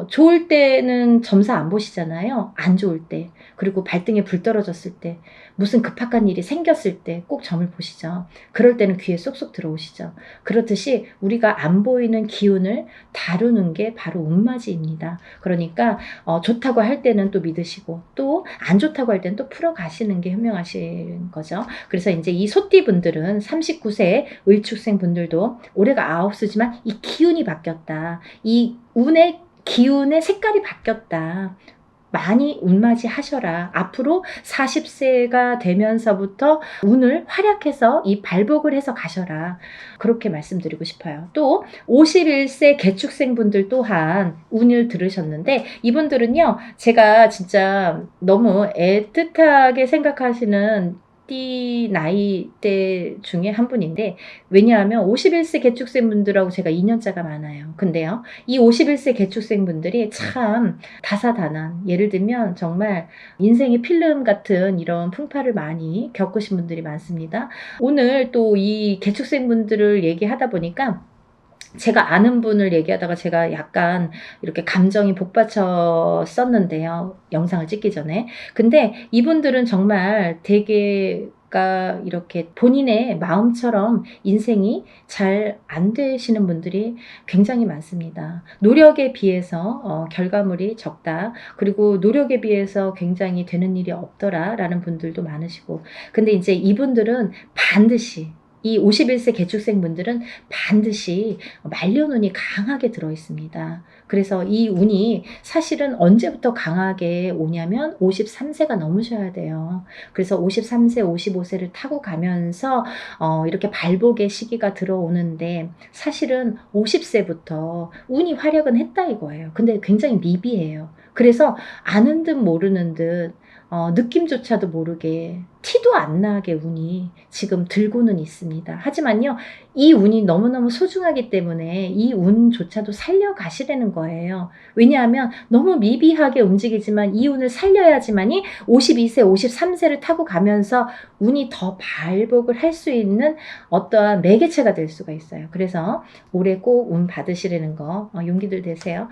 좋을 때는 점사 안 보시잖아요. 안 좋을 때. 그리고 발등에 불 떨어졌을 때, 무슨 급박한 일이 생겼을 때 꼭 점을 보시죠. 그럴 때는 귀에 쏙쏙 들어오시죠. 그렇듯이 우리가 안 보이는 기운을 다루는 게 바로 운맞이입니다. 그러니까 좋다고 할 때는 또 믿으시고 또 안 좋다고 할 때는 또 풀어가시는 게 현명하신 거죠. 그래서 이제 이 소띠분들은 39세 을축생 분들도 올해가 9수지만 이 기운이 바뀌었다. 이 운의 기운의 색깔이 바뀌었다. 많이 운맞이 하셔라. 앞으로 40세가 되면서부터 운을 활약해서 이 발복을 해서 가셔라. 그렇게 말씀드리고 싶어요. 또 51세 개축생 분들 또한 운을 들으셨는데, 이분들은요, 제가 진짜 너무 애틋하게 생각하시는 띠 나이대 중에 한 분인데, 왜냐하면 51세 개축생 분들하고 제가 2년차가 많아요. 근데요, 이 51세 개축생 분들이 참 다사다난, 예를 들면 정말 인생의 필름 같은 이런 풍파를 많이 겪으신 분들이 많습니다. 오늘 또 이 개축생 분들을 얘기하다 보니까 제가 아는 분을 얘기하다가 제가 약간 이렇게 감정이 복받쳤었는데요, 영상을 찍기 전에. 근데 이분들은 정말 되게 이렇게 본인의 마음처럼 인생이 잘 안 되시는 분들이 굉장히 많습니다. 노력에 비해서 결과물이 적다. 그리고 노력에 비해서 굉장히 되는 일이 없더라 라는 분들도 많으시고. 근데 이제 이분들은 반드시, 이 51세 개축생 분들은 반드시 말년운이 강하게 들어 있습니다. 그래서 이 운이 사실은 언제부터 강하게 오냐면 53세가 넘으셔야 돼요. 그래서 53세, 55세를 타고 가면서 이렇게 발복의 시기가 들어오는데, 사실은 50세부터 운이 활약은 했다 이거예요. 근데 굉장히 미비해요. 그래서 아는 듯 모르는 듯 느낌조차도 모르게, 티도 안 나게 운이 지금 들고는 있습니다. 하지만요, 이 운이 너무너무 소중하기 때문에 이 운조차도 살려가시라는 거예요. 왜냐하면 너무 미비하게 움직이지만 이 운을 살려야지만이 52세, 53세를 타고 가면서 운이 더 발복을 할 수 있는 어떠한 매개체가 될 수가 있어요. 그래서 올해 꼭 운 받으시라는 거 용기들 되세요.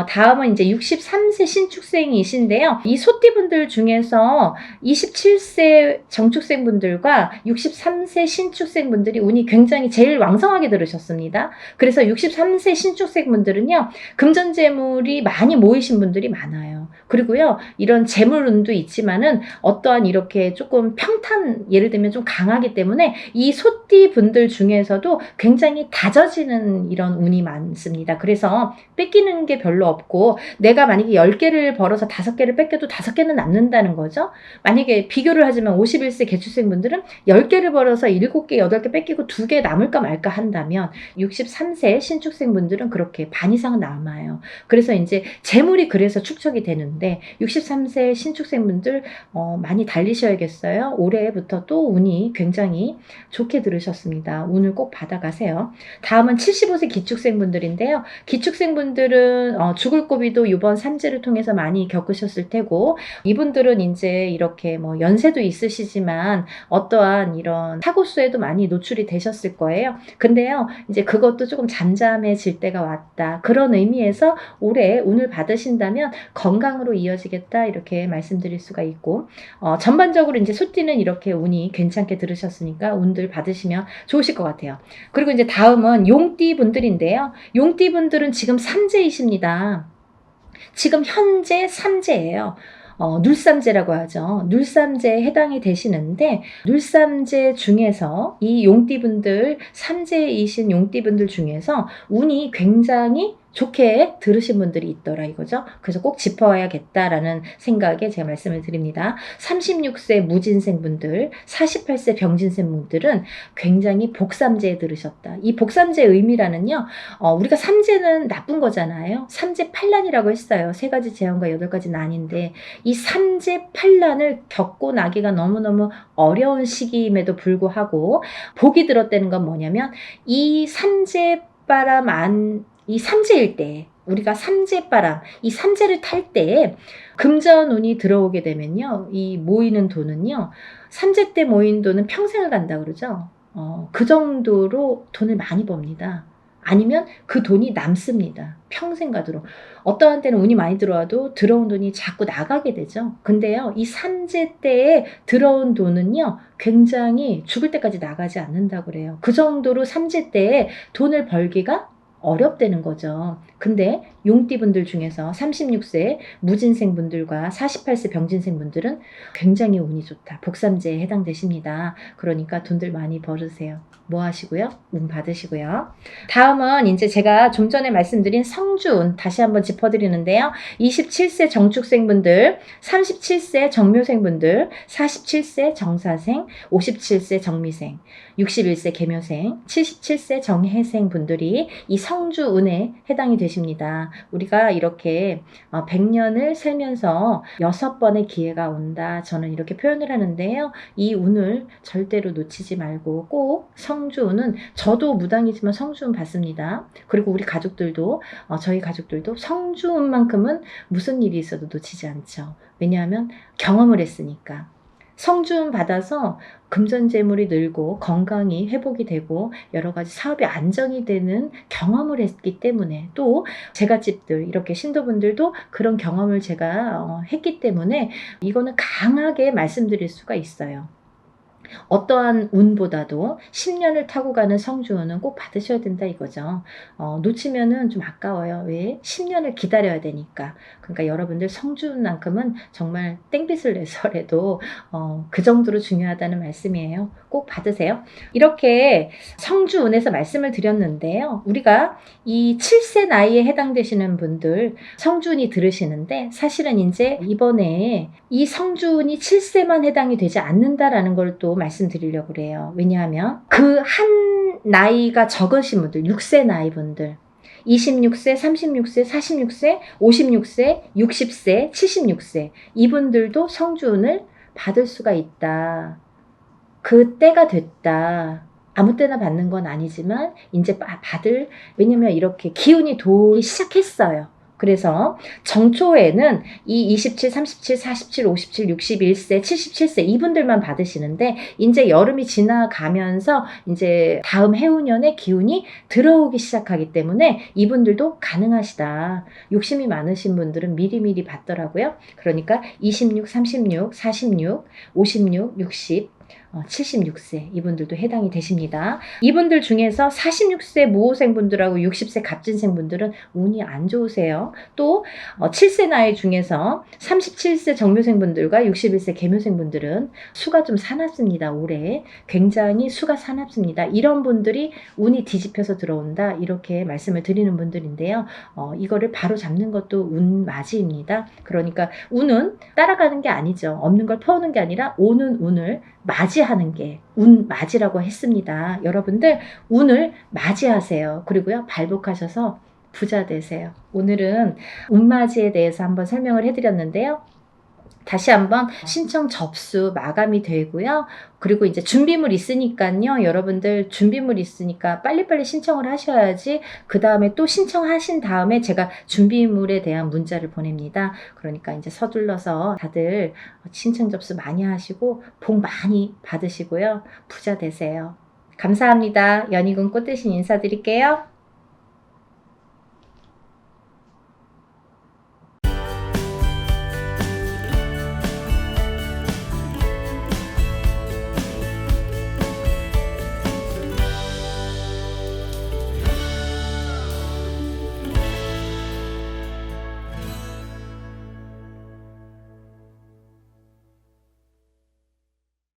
다음은 이제 63세 신축생이신데요. 이 소띠분들 중에서 27세 정축생분들과 63세 신축생분들이 운이 굉장히 제일 왕성하게 들으셨습니다. 그래서 63세 신축생분들은요, 금전재물이 많이 모이신 분들이 많아요. 그리고요, 이런 재물운도 있지만은 어떠한 이렇게 조금 평탄, 예를 들면 좀 강하기 때문에 이 소띠 분들 중에서도 굉장히 다져지는 이런 운이 많습니다. 그래서 뺏기는 게 별로 없고, 내가 만약에 10개를 벌어서 5개를 뺏겨도 5개는 남는다는 거죠. 만약에 비교를 하자면 51세 개축생분들은 10개를 벌어서 7개, 8개 뺏기고 2개 남을까 말까 한다면 63세 신축생분들은 그렇게 반 이상은 남아요. 그래서 이제 재물이 그래서 축적이 되는데 63세 신축생분들 많이 달리셔야겠어요. 올해부터 또 운이 굉장히 좋게 들으셨습니다. 운을 꼭 받아가세요. 다음은 75세 기축생분들인데요. 기축생분들은 죽을 고비도 이번 삼재를 통해서 많이 겪으셨을 테고 이분들은 이제 이렇게 뭐 연세도 있으시지만 어떠한 이런 사고수에도 많이 노출이 되셨을 거예요. 근데요, 이제 그것도 조금 잠잠해질 때가 왔다. 그런 의미에서 올해 운을 받으신다면 건강으로 이어지겠다 이렇게 말씀드릴 수가 있고 전반적으로 이제 소띠는 이렇게 운이 괜찮게 들으셨으니까 운들 받으시면 좋으실 것 같아요. 그리고 이제 다음은 용띠 분들인데요. 용띠 분들은 지금 삼재이십니다. 지금 현재 삼재예요. 눌삼재라고 하죠. 눌삼재에 해당이 되시는데 눌삼재 중에서 이 용띠분들 삼재이신 용띠분들 중에서 운이 굉장히 좋게 들으신 분들이 있더라 이거죠. 그래서 꼭 짚어야겠다라는 생각에 제가 말씀을 드립니다. 36세 무진생분들, 48세 병진생분들은 굉장히 복삼재에 들으셨다. 이 복삼재의 의미라는요. 우리가 삼재는 나쁜 거잖아요. 삼재 팔란이라고 했어요. 3가지 재앙과 8가지 난인데 이 삼재 팔란을 겪고 나기가 너무너무 어려운 시기임에도 불구하고 복이 들었다는 건 뭐냐면 이 삼재바람 이 삼재일 때 우리가 삼재바람 이 삼재를 탈 때에 금전운이 들어오게 되면요. 이 모이는 돈은요. 삼재 때 모인 돈은 평생을 간다 그러죠. 그 정도로 돈을 많이 법니다. 아니면 그 돈이 남습니다. 평생 가도록. 어떠한 때는 운이 많이 들어와도 들어온 돈이 자꾸 나가게 되죠. 근데요, 이 삼재 때에 들어온 돈은요, 굉장히 죽을 때까지 나가지 않는다고 그래요. 그 정도로 삼재 때에 돈을 벌기가 어렵다는 거죠. 근데 용띠분들 중에서 36세 무진생분들과 48세 병진생분들은 굉장히 운이 좋다. 복삼재에 해당되십니다. 그러니까 돈들 많이 벌으세요. 뭐 하시고요? 운 받으시고요. 다음은 이제 제가 좀 전에 말씀드린 성주운 다시 한번 짚어드리는데요. 27세 정축생분들, 37세 정묘생분들, 47세 정사생, 57세 정미생, 61세 계묘생, 77세 정해생 분들이 이 성주운에 해당이 되십니다. 우리가 이렇게 100년을 살면서 6번의 기회가 온다. 저는 이렇게 표현을 하는데요. 이 운을 절대로 놓치지 말고 꼭 성주운은 저도 무당이지만 성주운 받습니다. 그리고 우리 가족들도 저희 가족들도 성주운만큼은 무슨 일이 있어도 놓치지 않죠. 왜냐하면 경험을 했으니까. 성주운 받아서 금전재물이 늘고 건강이 회복이 되고 여러 가지 사업이 안정이 되는 경험을 했기 때문에 또 제갓집들 이렇게 신도분들도 그런 경험을 제가 했기 때문에 이거는 강하게 말씀드릴 수가 있어요. 어떠한 운보다도 10년을 타고 가는 성주운은 꼭 받으셔야 된다 이거죠. 놓치면은 좀 아까워요. 왜? 10년을 기다려야 되니까. 그러니까 여러분들 성주운만큼은 정말 땡빛을 내서라도 그 정도로 중요하다는 말씀이에요. 꼭 받으세요. 이렇게 성주운에서 말씀을 드렸는데요. 우리가 이 7세 나이에 해당되시는 분들 성주운이 들으시는데 사실은 이제 이번에 이 성주운이 7세만 해당이 되지 않는다라는 걸 또 말씀드리려고 그래요. 왜냐하면 그 한 나이가 적으신 분들, 6세 나이 분들 26세, 36세, 46세, 56세, 60세, 76세 이분들도 성주운을 받을 수가 있다. 그 때가 됐다. 아무 때나 받는 건 아니지만 이제 받을 왜냐면 이렇게 기운이 돌기 시작했어요. 그래서 정초에는 이 27, 37, 47, 57, 61세, 77세 이분들만 받으시는데 이제 여름이 지나가면서 이제 다음 해운년의 기운이 들어오기 시작하기 때문에 이분들도 가능하시다. 욕심이 많으신 분들은 미리미리 받더라고요. 그러니까 26, 36, 46, 56, 60 76세 이분들도 해당이 되십니다. 이분들 중에서 46세 무호생분들하고 60세 갑진생분들은 운이 안 좋으세요. 또 7세 나이 중에서 37세 정묘생분들과 61세 계묘생분들은 수가 좀 사납습니다. 올해 굉장히 수가 사납습니다. 이런 분들이 운이 뒤집혀서 들어온다 이렇게 말씀을 드리는 분들인데요. 이거를 바로 잡는 것도 운맞이입니다. 그러니까 운은 따라가는 게 아니죠. 없는 걸 퍼오는 게 아니라 오는 운을 맞이하는 게 운맞이라고 했습니다. 여러분들 운을 맞이하세요. 그리고요 발복하셔서 부자 되세요. 오늘은 운맞이에 대해서 한번 설명을 해드렸는데요. 다시 한번 신청 접수 마감이 되고요. 그리고 이제 준비물 있으니까요. 여러분들 준비물 있으니까 빨리빨리 신청을 하셔야지 그 다음에 또 신청하신 다음에 제가 준비물에 대한 문자를 보냅니다. 그러니까 이제 서둘러서 다들 신청 접수 많이 하시고 복 많이 받으시고요. 부자 되세요. 감사합니다. 연희군 꽃대신 인사드릴게요.